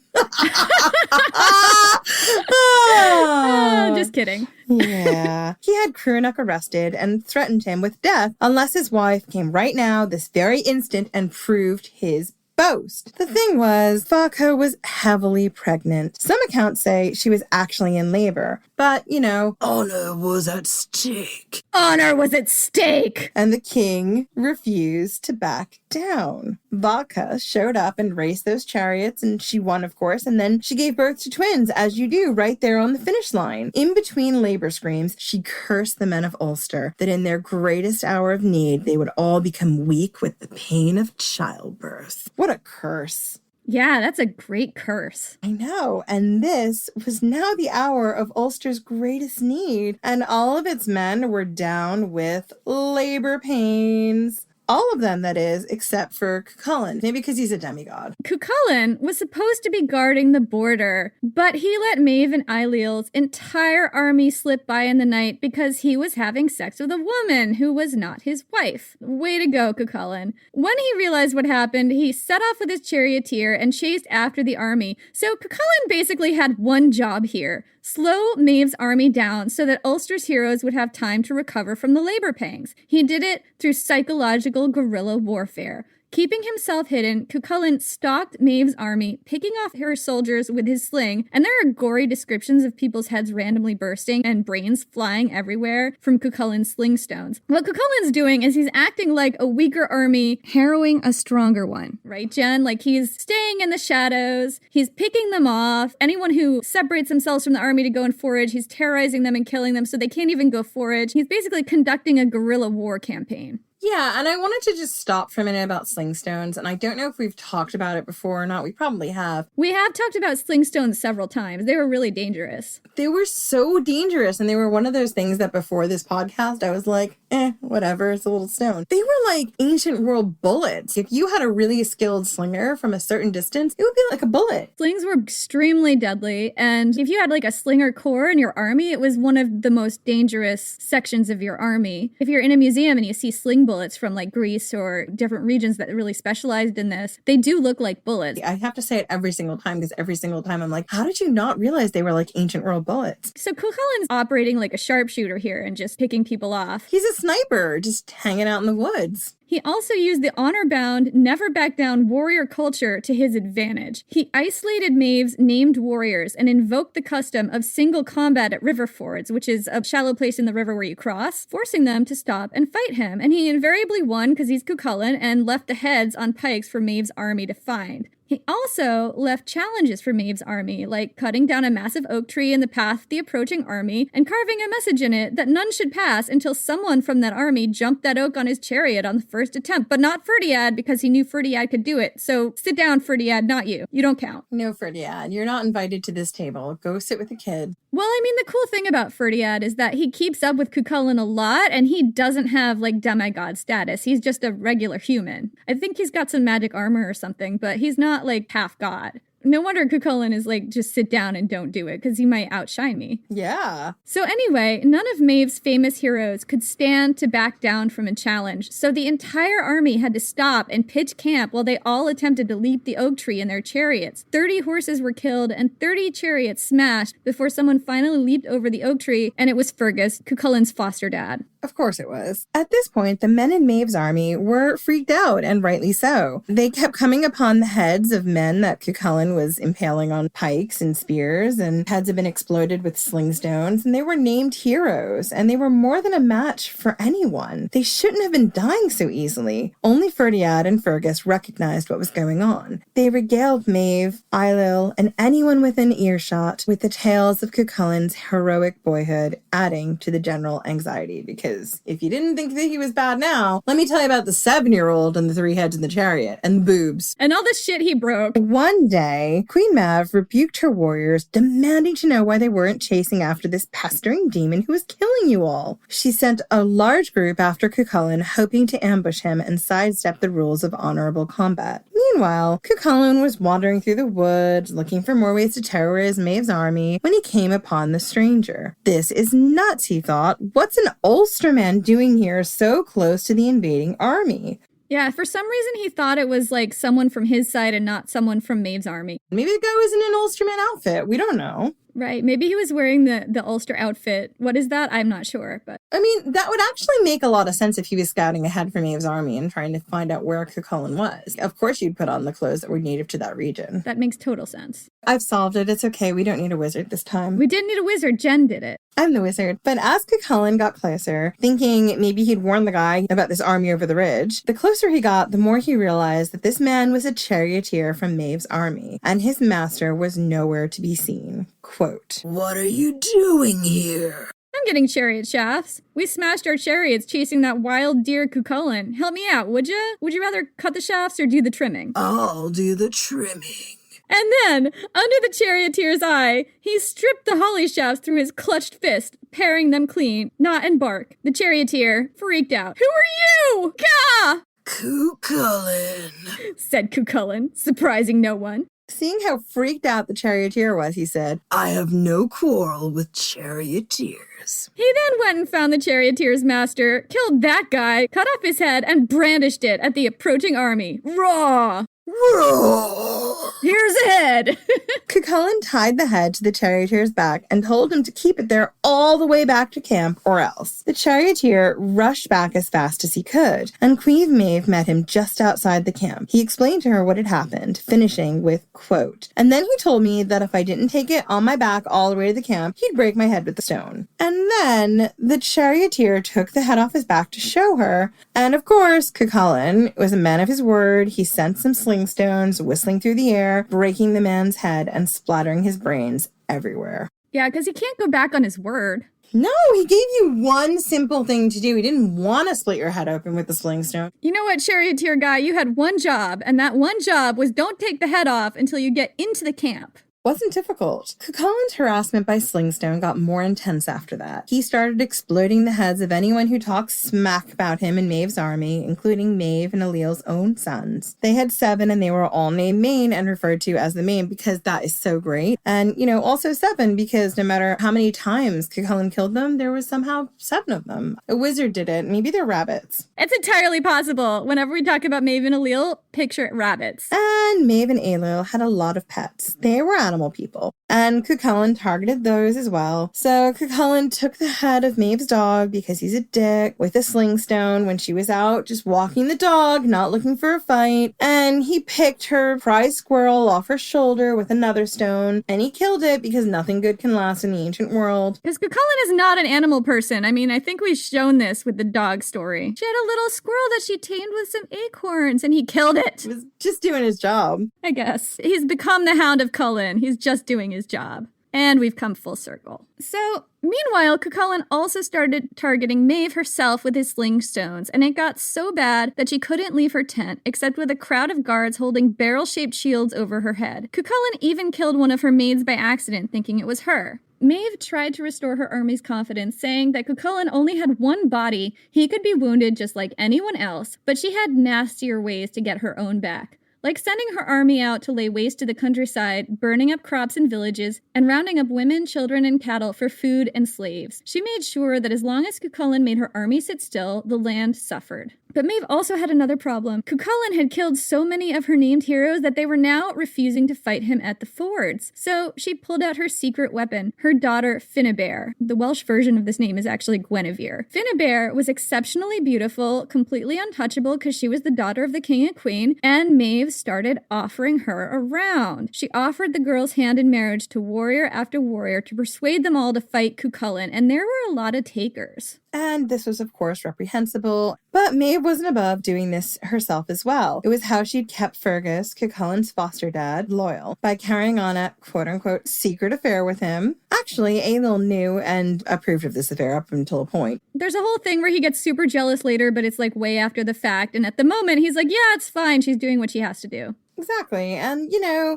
Just kidding. Yeah. He had Crunic arrested and threatened him with death unless his wife came right now, this very instant, and proved his boast. The thing was, Vaka was heavily pregnant. Some accounts say she was actually in labor, but, you know, honor was at stake. Honor was at stake! And the king refused to back down. Vaka showed up and raced those chariots, and she won, of course, and then she gave birth to twins, as you do, right there on the finish line. In between labor screams, she cursed the men of Ulster that in their greatest hour of need, they would all become weak with the pain of childbirth. What a curse. Yeah, that's a great curse. I know. And this was now the hour of Ulster's greatest need, and all of its men were down with labor pains. All of them, that is, except for Cuchulainn. Maybe because he's a demigod. Cuchulainn was supposed to be guarding the border, but he let Maeve and Ailill's entire army slip by in the night because he was having sex with a woman who was not his wife. Way to go, Cuchulainn. When he realized what happened, he set off with his charioteer and chased after the army. So Cuchulainn basically had one job here: slow Maeve's army down so that Ulster's heroes would have time to recover from the labor pangs. He did it through psychological guerrilla warfare. Keeping himself hidden, Cuchulainn stalked Maeve's army, picking off her soldiers with his sling, and there are gory descriptions of people's heads randomly bursting and brains flying everywhere from Cuchulainn's sling stones. What Cuchulainn's doing is he's acting like a weaker army, harrowing a stronger one. Right, Jen? Like, he's staying in the shadows, he's picking them off. Anyone who separates themselves from the army to go and forage, he's terrorizing them and killing them so they can't even go forage. He's basically conducting a guerrilla war campaign. Yeah, and I wanted to just stop for a minute about sling stones, and I don't know if we've talked about it before or not. We probably have. We have talked about sling stones several times. They were really dangerous. They were so dangerous, and they were one of those things that before this podcast, I was like, whatever, it's a little stone. They were like ancient world bullets. If you had a really skilled slinger from a certain distance, it would be like a bullet. Slings were extremely deadly, and if you had like a slinger corps in your army, it was one of the most dangerous sections of your army. If you're in a museum and you see sling bullets from like Greece or different regions that really specialized in this, they do look like bullets. I have to say it every single time because every single time I'm like, how did you not realize they were like ancient world bullets? So Cuchulain's operating like a sharpshooter here and just picking people off. He's a sniper, just hanging out in the woods. He also used the honor-bound, never-back-down warrior culture to his advantage. He isolated Maeve's named warriors and invoked the custom of single combat at river fords, which is a shallow place in the river where you cross, forcing them to stop and fight him. And he invariably won because he's Cuchulainn and left the heads on pikes for Maeve's army to find. He also left challenges for Maeve's army, like cutting down a massive oak tree in the path of the approaching army and carving a message in it that none should pass until someone from that army jumped that oak on his chariot on the first attempt, but not Ferdiad because he knew Ferdiad could do it. So sit down, Ferdiad, not you. You don't count. No, Ferdiad, you're not invited to this table. Go sit with the kid. Well, I mean, the cool thing about Ferdiad is that he keeps up with Cuchulainn a lot, and he doesn't have, like, demigod status. He's just a regular human. I think he's got some magic armor or something, but he's not, like, half god. No wonder Cuchulainn is like, just sit down and don't do it, because he might outshine me. Yeah. So anyway, none of Maeve's famous heroes could stand to back down from a challenge, so the entire army had to stop and pitch camp while they all attempted to leap the oak tree in their chariots. 30 horses were killed and 30 chariots smashed before someone finally leaped over the oak tree, and it was Fergus, Cuchulainn's foster dad. Of course it was. At this point, the men in Maeve's army were freaked out, and rightly so. They kept coming upon the heads of men that Cuchulainn was impaling on pikes and spears, and heads had been exploded with sling stones, and they were named heroes, and they were more than a match for anyone. They shouldn't have been dying so easily. Only Ferdiad and Fergus recognized what was going on. They regaled Maeve, Ailill, and anyone within earshot with the tales of Cuchulainn's heroic boyhood, adding to the general anxiety, because if you didn't think that he was bad now, let me tell you about the 7-year-old and the 3 heads in the chariot, and the boobs. And all the shit he broke. One day, Queen Maeve rebuked her warriors, demanding to know why they weren't chasing after this pestering demon who was killing you all. She sent a large group after Cuchulainn, hoping to ambush him and sidestep the rules of honorable combat. Meanwhile, Cuchulainn was wandering through the woods, looking for more ways to terrorize Maeve's army, when he came upon the stranger. This is nuts, he thought. What's an Ulsterman doing here so close to the invading army? Yeah, for some reason he thought it was like someone from his side and not someone from Maeve's army. Maybe the guy was in an Ulsterman outfit. We don't know. Right. Maybe he was wearing the Ulster outfit. What is that? I'm not sure. But I mean, that would actually make a lot of sense if he was scouting ahead for Maeve's army and trying to find out where Cuchulainn was. Of course you'd put on the clothes that were native to that region. That makes total sense. I've solved it. It's okay. We don't need a wizard this time. We didn't need a wizard. Jen did it. I'm the wizard. But as Cuchulainn got closer, thinking maybe he'd warn the guy about this army over the ridge, the closer he got, the more he realized that this man was a charioteer from Maeve's army, and his master was nowhere to be seen. Quote, "What are you doing here?" I'm getting chariot shafts. We smashed our chariots chasing that wild deer Cuchulainn. Help me out, would you? Would you rather cut the shafts or do the trimming? I'll do the trimming. And then, under the charioteer's eye, he stripped the holly shafts through his clutched fist, paring them clean, knot and bark. The charioteer freaked out. "Who are you? Gah!" "Cuchulainn," said Cuchulainn, surprising no one. Seeing how freaked out the charioteer was, he said, "I have no quarrel with charioteers." He then went and found the charioteer's master, killed that guy, cut off his head, and brandished it at the approaching army. Raw! Roar! Here's a head! Cuchulainn tied the head to the charioteer's back and told him to keep it there all the way back to camp or else. The charioteer rushed back as fast as he could, and Queen Maeve met him just outside the camp. He explained to her what had happened, finishing with, quote, "And then he told me that if I didn't take it on my back all the way to the camp, he'd break my head with the stone." And then the charioteer took the head off his back to show her, and of course, Cuchulainn was a man of his word. He sent some sling stones whistling through the air, breaking the man's head and splattering his brains everywhere. Yeah, because he can't go back on his word. No, he gave you one simple thing to do. He didn't want to split your head open with the sling stone. You know what, charioteer guy? You had one job, and that one job was don't take the head off until you get into the camp. wasn't difficult. Cuchulain's harassment by Slingstone got more intense after that. He started exploding the heads of anyone who talked smack about him in Maeve's army, including Maeve and Ailill's own sons. They had 7 and they were all named Main and referred to as the Main because that is so great. And, also 7 because no matter how many times Cuchulain killed them, there was somehow 7 of them. A wizard did it. Maybe they're rabbits. It's entirely possible. Whenever we talk about Maeve and Ailill, picture rabbits. And Maeve and Ailill had a lot of pets. They were animal people. And Cuchulain targeted those as well. So Cuchulain took the head of Maeve's dog, because he's a dick, with a slingstone when she was out just walking the dog, not looking for a fight. And he picked her prize squirrel off her shoulder with another stone. And he killed it because nothing good can last in the ancient world. Because Cuchulain is not an animal person. I mean, I think we've shown this with the dog story. She had a little squirrel that she tamed with some acorns, and he killed it. He was just doing his job. I guess. He's become the Hound of Cullen. He's just doing his job. And we've come full circle. So, meanwhile, Cuchulain also started targeting Maeve herself with his sling stones, and it got so bad that she couldn't leave her tent, except with a crowd of guards holding barrel-shaped shields over her head. Cuchulain even killed one of her maids by accident, thinking it was her. Maeve tried to restore her army's confidence, saying that Cuchulain only had one body, he could be wounded just like anyone else, but she had nastier ways to get her own back. Like sending her army out to lay waste to the countryside, burning up crops and villages, and rounding up women, children, and cattle for food and slaves. She made sure that as long as Cuchulain made her army sit still, the land suffered. But Maeve also had another problem. Cuchulain had killed so many of her named heroes that they were now refusing to fight him at the fords. So she pulled out her secret weapon, her daughter Finnebair. The Welsh version of this name is actually Guinevere. Finnebair was exceptionally beautiful, completely untouchable because she was the daughter of the king and queen, and Maeve started offering her around. She offered the girl's hand in marriage to warrior after warrior to persuade them all to fight Cuchulain, and there were a lot of takers. And this was, of course, reprehensible, but Maeve wasn't above doing this herself as well. It was how she'd kept Fergus, Cuchulain's foster dad, loyal, by carrying on a quote-unquote secret affair with him. Actually, Ailill knew and approved of this affair up until a point. There's a whole thing where he gets super jealous later, but it's like way after the fact, and at the moment, he's like, yeah, it's fine, she's doing what she has to do. Exactly. And,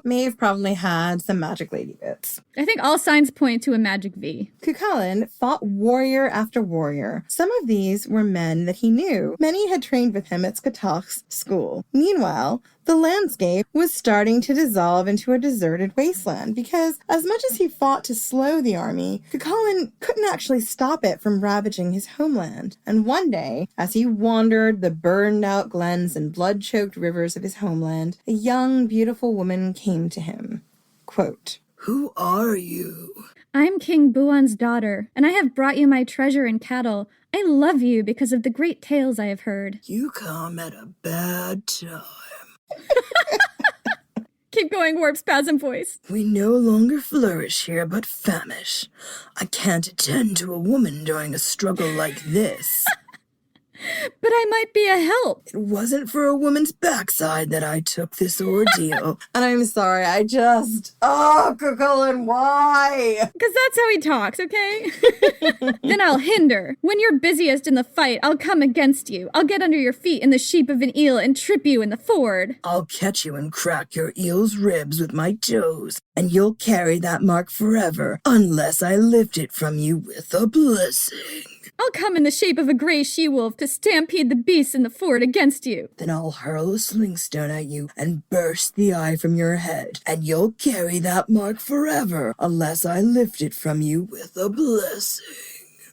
Maeve probably had some magic lady bits. I think all signs point to a magic V. Cuchulain fought warrior after warrior. Some of these were men that he knew. Many had trained with him at Scatach's school. Meanwhile, the landscape was starting to dissolve into a deserted wasteland because as much as he fought to slow the army, Cuchulain couldn't actually stop it from ravaging his homeland. And one day, as he wandered the burned-out glens and blood-choked rivers of his homeland, a young, beautiful woman came to him. Quote, "Who are you?" I'm King Buon's daughter, and I have brought you my treasure and cattle. I love you because of the great tales I have heard. You come at a bad time. Keep going, warp spasm voice. We no longer flourish here, but famish. I can't attend to a woman during a struggle like this. But I might be a help. It wasn't for a woman's backside that I took this ordeal. And I'm sorry, Cuchulain, why? Because that's how he talks, okay? Then I'll hinder. When you're busiest in the fight, I'll come against you. I'll get under your feet in the shape of an eel and trip you in the ford. I'll catch you and crack your eel's ribs with my toes, and you'll carry that mark forever, unless I lift it from you with a blessing. I'll come in the shape of a gray she-wolf to stampede the beasts in the ford against you. Then I'll hurl a slingstone at you and burst the eye from your head, and you'll carry that mark forever, unless I lift it from you with a blessing.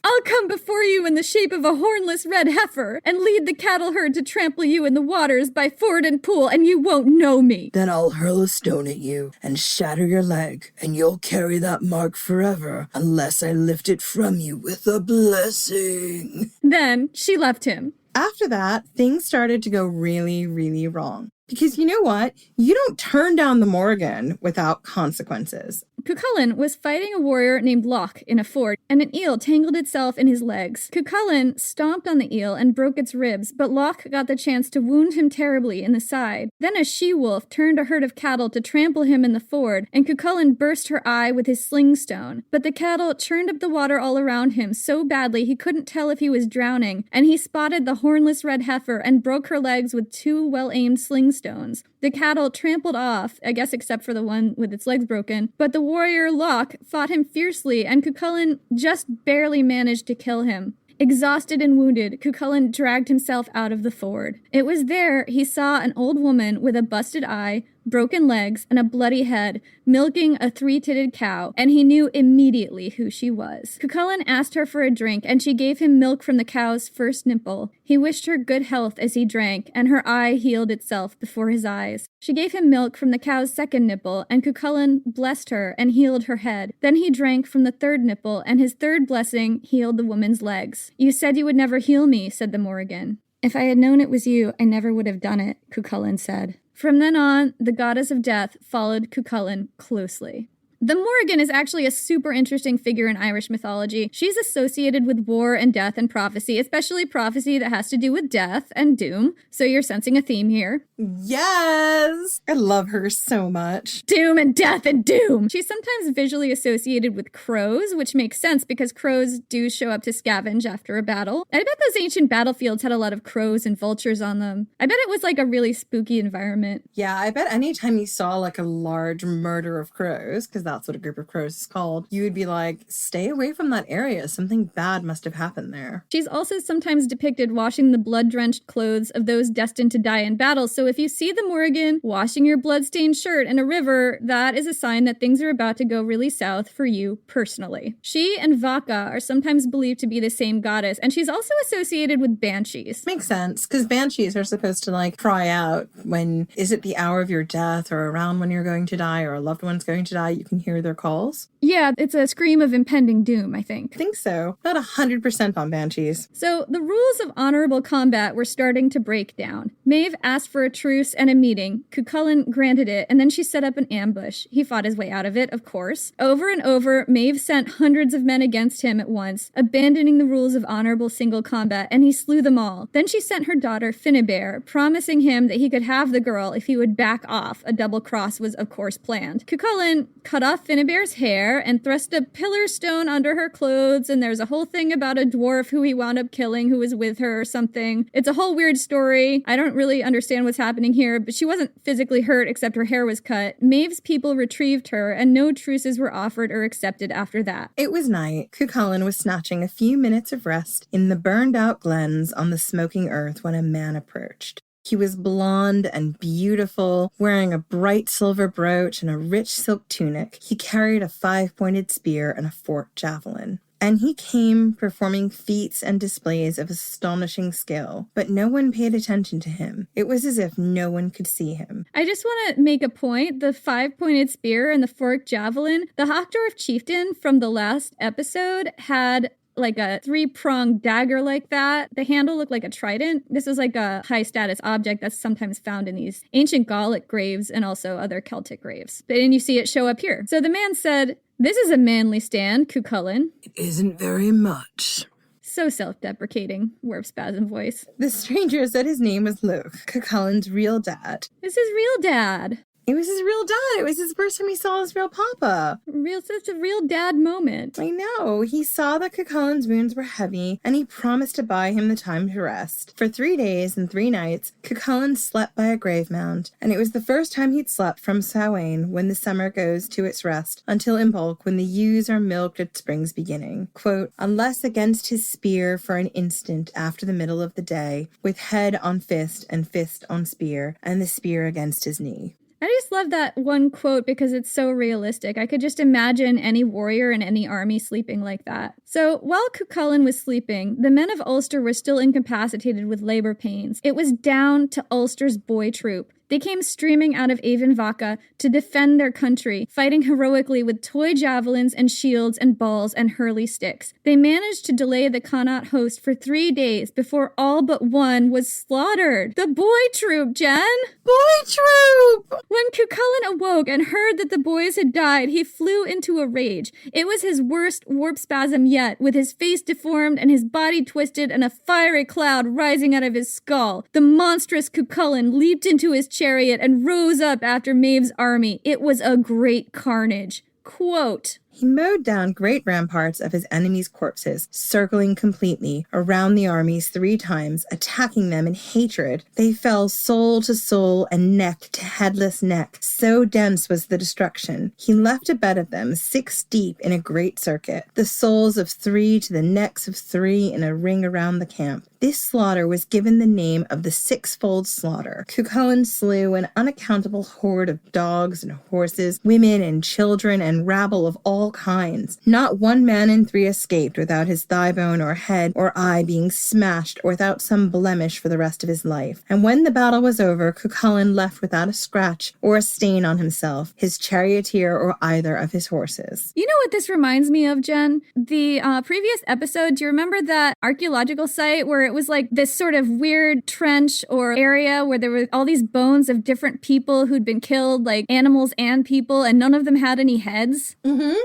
I'll come before you in the shape of a hornless red heifer and lead the cattle herd to trample you in the waters by ford and pool, and you won't know me. Then I'll hurl a stone at you and shatter your leg, and you'll carry that mark forever, unless I lift it from you with a blessing. Then she left him. After that, things started to go really, really wrong. Because you know what? You don't turn down the Morgan without consequences. Cuchulain was fighting a warrior named Loch in a ford, and an eel tangled itself in his legs. Cuchulain stomped on the eel and broke its ribs, but Loch got the chance to wound him terribly in the side. Then a she-wolf turned a herd of cattle to trample him in the ford, and Cuchulain burst her eye with his slingstone. But the cattle churned up the water all around him so badly he couldn't tell if he was drowning, and he spotted the hornless red heifer and broke her legs with 2 well-aimed slingstones. The cattle trampled off, I guess except for the one with its legs broken, but the warrior Locke fought him fiercely, and Cuchulainn just barely managed to kill him. Exhausted and wounded, Cuchulainn dragged himself out of the ford. It was there he saw an old woman with a busted eye, broken legs, and a bloody head, milking a three-titted cow, and he knew immediately who she was. Cuchulainn asked her for a drink, and she gave him milk from the cow's first nipple. He wished her good health as he drank, and her eye healed itself before his eyes. She gave him milk from the cow's second nipple, and Cuchulainn blessed her and healed her head. Then he drank from the third nipple, and his third blessing healed the woman's legs. "You said you would never heal me," said the Morrigan. "If I had known it was you, I never would have done it," Cuchulainn said. From then on, the goddess of death followed Cuchulainn closely. The Morrigan is actually a super interesting figure in Irish mythology. She's associated with war and death and prophecy, especially prophecy that has to do with death and doom. So you're sensing a theme here. Yes! I love her so much. Doom and death and doom! She's sometimes visually associated with crows, which makes sense because crows do show up to scavenge after a battle. I bet those ancient battlefields had a lot of crows and vultures on them. I bet it was like a really spooky environment. Yeah, I bet anytime you saw like a large murder of crows, because that's what a group of crows is called, you would be like, stay away from that area. Something bad must have happened there. She's also sometimes depicted washing the blood-drenched clothes of those destined to die in battle. So if you see the Morrigan washing your blood-stained shirt in a river, that is a sign that things are about to go really south for you personally. She and Vaka are sometimes believed to be the same goddess, and she's also associated with banshees. Makes sense, because banshees are supposed to like cry out when, is it the hour of your death or around when you're going to die or a loved one's going to die, you can hear their calls. Yeah, it's a scream of impending doom, I think. I think so. Not 100% on banshees. So the rules of honorable combat were starting to break down. Maeve asked for a truce and a meeting. Cuchulainn granted it, and then she set up an ambush. He fought his way out of it, of course. Over and over, Maeve sent hundreds of men against him at once, abandoning the rules of honorable single combat, and he slew them all. Then she sent her daughter Finnebere, promising him that he could have the girl if he would back off. A double cross was, of course, planned. Cuchulainn cut off Finnebere's hair and thrust a pillar stone under her clothes, and there's a whole thing about a dwarf who he wound up killing who was with her or something. It's a whole weird story. I don't really understand what's happening here, but she wasn't physically hurt except her hair was cut. Maeve's people retrieved her, and no truces were offered or accepted after that. It was night. Cuchulainn was snatching a few minutes of rest in the burned-out glens on the smoking earth when a man approached. He was blonde and beautiful, wearing a bright silver brooch and a rich silk tunic. He carried a 5-pointed spear and a forked javelin. And he came performing feats and displays of astonishing skill, but no one paid attention to him. It was as if no one could see him. I just want to make a point. The 5-pointed spear and the forked javelin, the Hawkdwarf chieftain from the last episode had like a 3-pronged dagger like that. The handle looked like a trident. This is like a high-status object that's sometimes found in these ancient Gallic graves and also other Celtic graves. And you see it show up here. So the man said, "This is a manly stand, Cuchulainn." It isn't very much. So self-deprecating, warp spasm voice. The stranger said his name was Luke, Cuchulainn's real dad. It's his real dad. It was his real dad. It was his first time he saw his real papa. Such a real dad moment. I know. He saw that Cuchulainn's wounds were heavy, and he promised to buy him the time to rest. For 3 days and 3 nights, Cuchulainn slept by a grave mound, and it was the first time he'd slept from Samhain when the summer goes to its rest, until Imbolc when the ewes are milked at spring's beginning. Quote, "Unless against his spear for an instant after the middle of the day, with head on fist and fist on spear, and the spear against his knee." I just love that one quote because it's so realistic. I could just imagine any warrior in any army sleeping like that. So while Cuchulainn was sleeping, the men of Ulster were still incapacitated with labor pains. It was down to Ulster's boy troop. They came streaming out of Avon Vaka to defend their country, fighting heroically with toy javelins and shields and balls and hurley sticks. They managed to delay the Connaught host for 3 days before all but one was slaughtered. The boy troop, Jen! Boy troop! When Cuchulainn awoke and heard that the boys had died, he flew into a rage. It was his worst warp spasm yet, with his face deformed and his body twisted and a fiery cloud rising out of his skull. The monstrous Cuchulainn leaped into his chariot and rose up after Maeve's army. It was a great carnage. Quote, He mowed down great ramparts of his enemies' corpses, circling completely around the armies 3 times, attacking them in hatred. They fell soul to soul and neck to headless neck. So dense was the destruction. He left a bed of them 6 deep in a great circuit, the souls of 3 to the necks of 3 in a ring around the camp. This slaughter was given the name of the sixfold slaughter. Cuchulainn slew an unaccountable horde of dogs and horses, women and children, and rabble of all kinds. Not 1 man in 3 escaped without his thigh bone or head or eye being smashed or without some blemish for the rest of his life. And when the battle was over, Cuchulainn left without a scratch or a stain on himself, his charioteer, or either of his horses. You know what this reminds me of, Jen? The previous episode, do you remember that archaeological site where it was like this sort of weird trench or area where there were all these bones of different people who'd been killed, like animals and people, and none of them had any heads? Mm-hmm.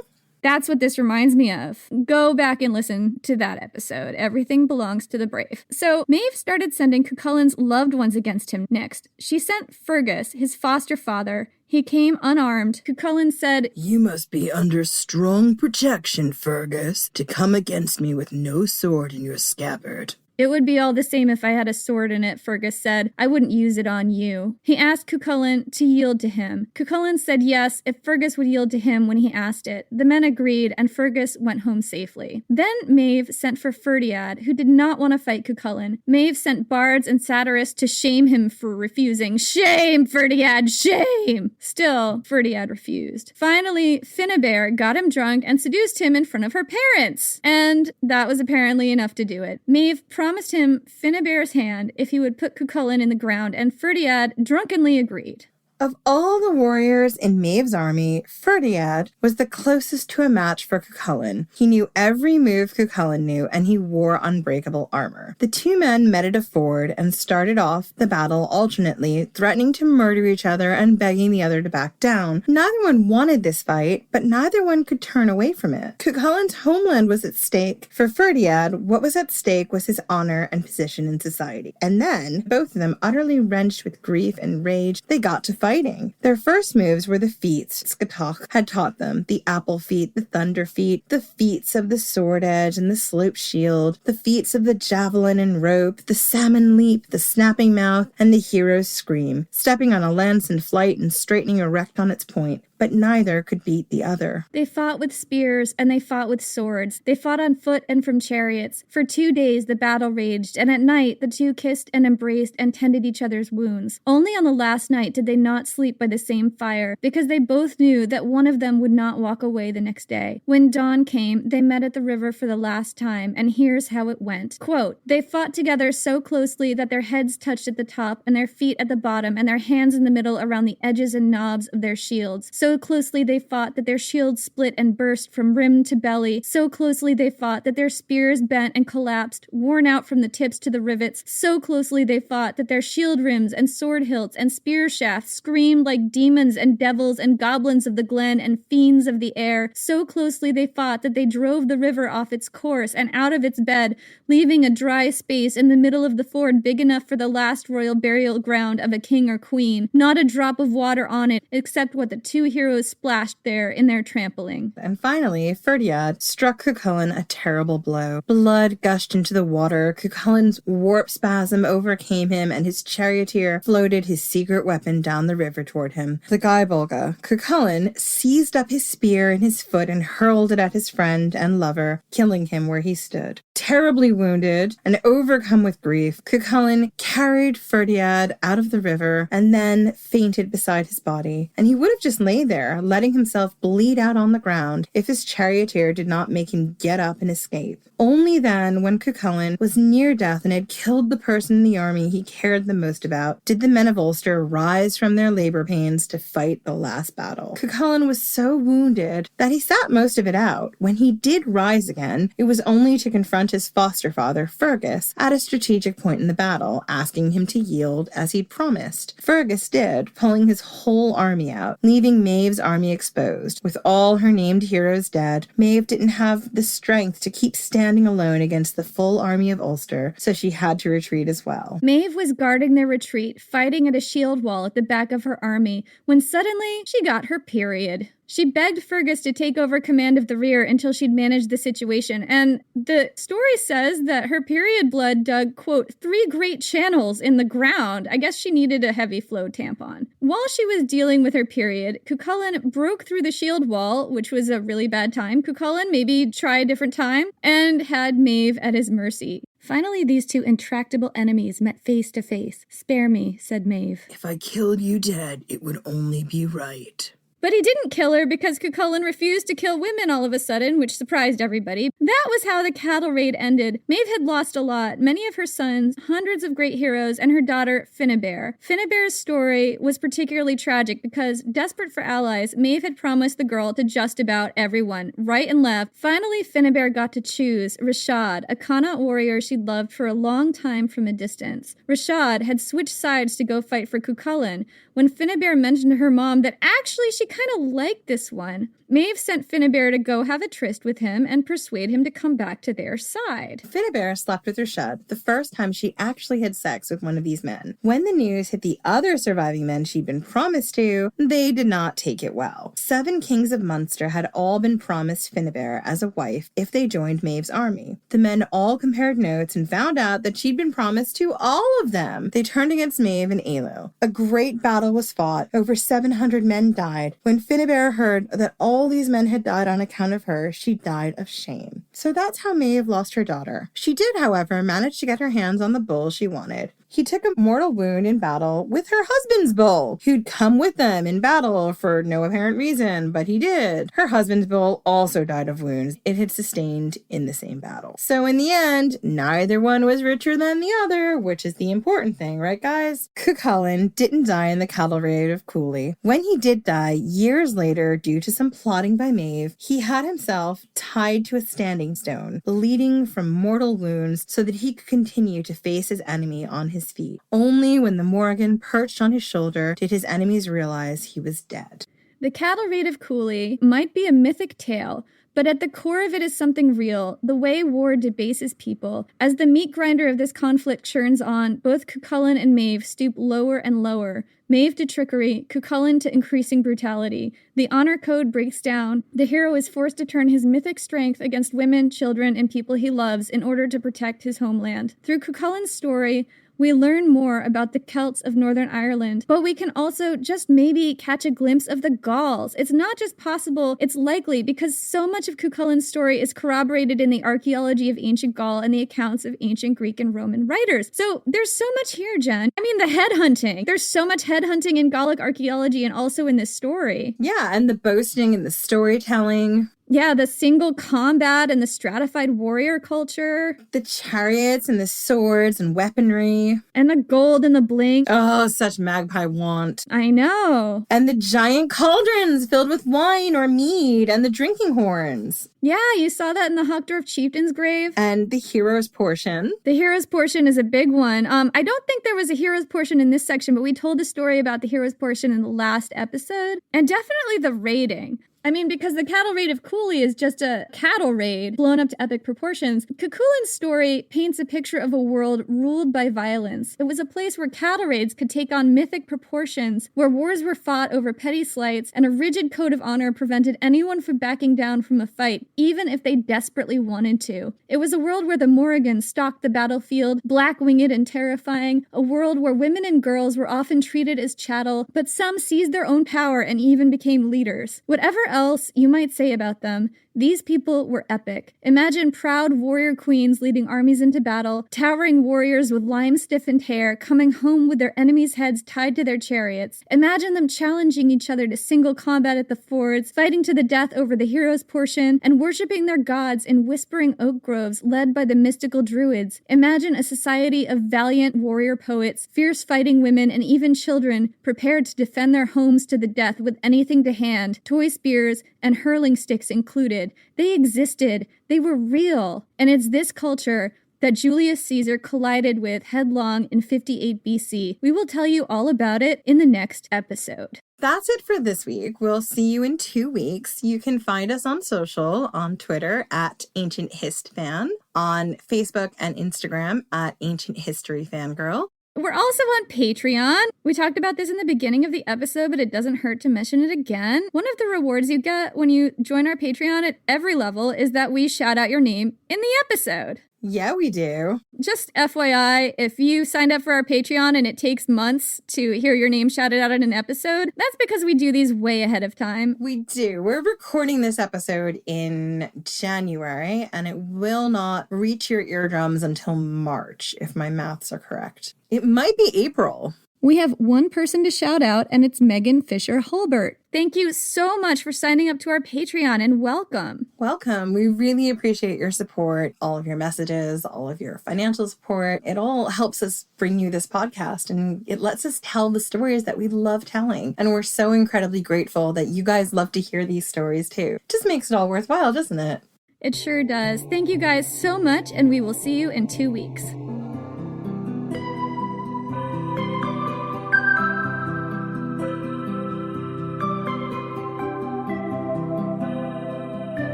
That's what this reminds me of. Go back and listen to that episode. Everything belongs to the brave. So Maeve started sending Cuchulainn's loved ones against him next. She sent Fergus, his foster father. He came unarmed. Cuchulainn said, "You must be under strong protection, Fergus, to come against me with no sword in your scabbard." "It would be all the same if I had a sword in it," Fergus said. "I wouldn't use it on you." He asked Cuchulainn to yield to him. Cuchulainn said yes if Fergus would yield to him when he asked it. The men agreed, and Fergus went home safely. Then Maeve sent for Ferdiad, who did not want to fight Cuchulainn. Maeve sent bards and satirists to shame him for refusing. "Shame, Ferdiad, shame!" Still, Ferdiad refused. Finally, Finnebert got him drunk and seduced him in front of her parents. And that was apparently enough to do it. Maeve promised him Finnebert's hand if he would put Cuchulainn in the ground, and Ferdiad drunkenly agreed. Of all the warriors in Maeve's army, Ferdiad was the closest to a match for Cuchulainn. He knew every move Cuchulainn knew, and he wore unbreakable armor. The 2 men met at a ford and started off the battle alternately, threatening to murder each other and begging the other to back down. Neither one wanted this fight, but neither one could turn away from it. Cuchulainn's homeland was at stake. For Ferdiad, what was at stake was his honor and position in society. And then, both of them utterly wrenched with grief and rage, they got to fighting. Their first moves were the feats Skatoch had taught them, the apple feat, the thunder feat, the feats of the sword edge and the slope shield, the feats of the javelin and rope, the salmon leap, the snapping mouth, and the hero's scream, stepping on a lance in flight and straightening erect on its point. But neither could beat the other. They fought with spears and they fought with swords. They fought on foot and from chariots. For 2 days the battle raged, and at night the 2 kissed and embraced and tended each other's wounds. Only on the last night did they not sleep by the same fire, because they both knew that one of them would not walk away the next day. When dawn came, they met at the river for the last time, and here's how it went. Quote, "They fought together so closely that their heads touched at the top and their feet at the bottom and their hands in the middle around the edges and knobs of their shields. So closely they fought that their shields split and burst from rim to belly. So closely they fought that their spears bent and collapsed, worn out from the tips to the rivets. So closely they fought that their shield rims and sword hilts and spear shafts screamed like demons and devils and goblins of the glen and fiends of the air. So closely they fought that they drove the river off its course and out of its bed, leaving a dry space in the middle of the ford big enough for the last royal burial ground of a king or queen. Not a drop of water on it, except what the 2 heroes splashed there in their trampling." And finally, Ferdiad struck Cuchulainn a terrible blow. Blood gushed into the water. Cuchulainn's warp spasm overcame him, and his charioteer floated his secret weapon down the river toward him, the Gaibolga. Cuchulainn seized up his spear in his foot and hurled it at his friend and lover, killing him where he stood. Terribly wounded and overcome with grief, Cuchulainn carried Ferdiad out of the river and then fainted beside his body. And he would have just lay there, letting himself bleed out on the ground if his charioteer did not make him get up and escape. Only then, when Cuchulainn was near death and had killed the person in the army he cared the most about, did the men of Ulster rise from their labor pains to fight the last battle. Cuchulainn was so wounded that he sat most of it out. When he did rise again, it was only to confront his foster father, Fergus, at a strategic point in the battle, asking him to yield as he'd promised. Fergus did, pulling his whole army out, leaving Maeve's army exposed. With all her named heroes dead, Maeve didn't have the strength to keep standing alone against the full army of Ulster, so she had to retreat as well. Maeve was guarding their retreat, fighting at a shield wall at the back of her army, when suddenly she got her period. She begged Fergus to take over command of the rear until she'd managed the situation, and the story says that her period blood dug, quote, 3 great channels in the ground. I guess she needed a heavy flow tampon. While she was dealing with her period, Cuchulainn broke through the shield wall, which was a really bad time. Cuchulainn maybe try a different time, and had Maeve at his mercy. Finally, these two intractable enemies met face to face. "Spare me," said Maeve. "If I killed you dead, it would only be right." But he didn't kill her because Cuchulainn refused to kill women all of a sudden, which surprised everybody. That was how the cattle raid ended. Maeve had lost a lot, many of her sons, hundreds of great heroes, and her daughter, Finnebere. Finnebere's story was particularly tragic because, desperate for allies, Maeve had promised the girl to just about everyone, right and left. Finally, Finnebere got to choose Rashad, a Connaught warrior she'd loved for a long time from a distance. Rashad had switched sides to go fight for Cuchulainn. When Finnebere mentioned to her mom that actually she kind of liked this one, Maeve sent Finnebere to go have a tryst with him and persuade him to come back to their side. Finnebere slept with Rashad the first time she actually had sex with one of these men. When the news hit the other surviving men she'd been promised to, they did not take it well. 7 kings of Munster had all been promised Finnebere as a wife if they joined Maeve's army. The men all compared notes and found out that she'd been promised to all of them. They turned against Maeve and Ailill. A great battle was fought. Over 700 men died. When Finnebere heard that all these men had died on account of her, she died of shame. So that's how Maeve lost her daughter. She did, however, manage to get her hands on the bull she wanted. He took a mortal wound in battle with her husband's bull, who'd come with them in battle for no apparent reason, but he did. Her husband's bull also died of wounds it had sustained in the same battle. So in the end, neither one was richer than the other, which is the important thing, right guys? Cuchulainn didn't die in the cattle raid of Cooley. When he did die, years later, due to some plotting by Maeve, he had himself tied to a standing stone, bleeding from mortal wounds so that he could continue to face his enemy on his feet. Only when the Morrigan perched on his shoulder did his enemies realize he was dead. The cattle raid of Cooley might be a mythic tale, but at the core of it is something real, the way war debases people. As the meat grinder of this conflict churns on, both Cuchulainn and Maeve stoop lower and lower. Maeve to trickery, Cuchulainn to increasing brutality. The honor code breaks down. The hero is forced to turn his mythic strength against women, children, and people he loves in order to protect his homeland. Through Cuchulainn's story, we learn more about the Celts of Northern Ireland, but we can also just maybe catch a glimpse of the Gauls. It's not just possible, it's likely, because so much of Cuchulainn's story is corroborated in the archaeology of ancient Gaul and the accounts of ancient Greek and Roman writers. So there's so much here, Jen. I mean, the headhunting. There's so much headhunting in Gallic archaeology and also in this story. Yeah, and the boasting and the storytelling. Yeah, the single combat and the stratified warrior culture. The chariots and the swords and weaponry. And the gold and the blink. Oh, such magpie want. I know. And the giant cauldrons filled with wine or mead and the drinking horns. Yeah, you saw that in the Huckdorf chieftain's grave. And the hero's portion. The hero's portion is a big one. I don't think there was a hero's portion in this section, but we told a story about the hero's portion in the last episode. And definitely the raiding. I mean, because the cattle raid of Cooley is just a cattle raid blown up to epic proportions. Cuchulainn's story paints a picture of a world ruled by violence. It was a place where cattle raids could take on mythic proportions, where wars were fought over petty slights, and a rigid code of honor prevented anyone from backing down from a fight, even if they desperately wanted to. It was a world where the Morrigan stalked the battlefield, black-winged and terrifying, a world where women and girls were often treated as chattel, but some seized their own power and even became leaders. Whatever else you might say about them, these people were epic. Imagine proud warrior queens leading armies into battle, towering warriors with lime-stiffened hair coming home with their enemies' heads tied to their chariots. Imagine them challenging each other to single combat at the fords, fighting to the death over the hero's portion, and worshipping their gods in whispering oak groves led by the mystical druids. Imagine a society of valiant warrior poets, fierce fighting women, and even children prepared to defend their homes to the death with anything to hand, toy spears, and hurling sticks included. They existed. They were real. And it's this culture that Julius Caesar collided with headlong in 58 BC. We will tell you all about it in the next episode. That's it for this week. We'll see you in 2 weeks. You can find us on social, on Twitter at Ancient Hist Fan, on Facebook and Instagram at Ancient History Fangirl. We're we're also on Patreon. We talked about this in the beginning of the episode, but it doesn't hurt to mention it again. One of the rewards you get when you join our Patreon at every level is that we shout out your name in the episode. Yeah, we do. Just FYI, if you signed up for our Patreon and it takes months to hear your name shouted out in an episode, that's because we do these way ahead of time. We do. We're recording this episode in January, and it will not reach your eardrums until March, if my maths are correct. It might be April. We have one person to shout out, and it's Megan Fisher-Hulbert. Thank you so much for signing up to our Patreon, and welcome. Welcome. We really appreciate your support, all of your messages, all of your financial support. It all helps us bring you this podcast, and it lets us tell the stories that we love telling. And we're so incredibly grateful that you guys love to hear these stories too. Just makes it all worthwhile, doesn't it? It sure does. Thank you guys so much, and we will see you in 2 weeks.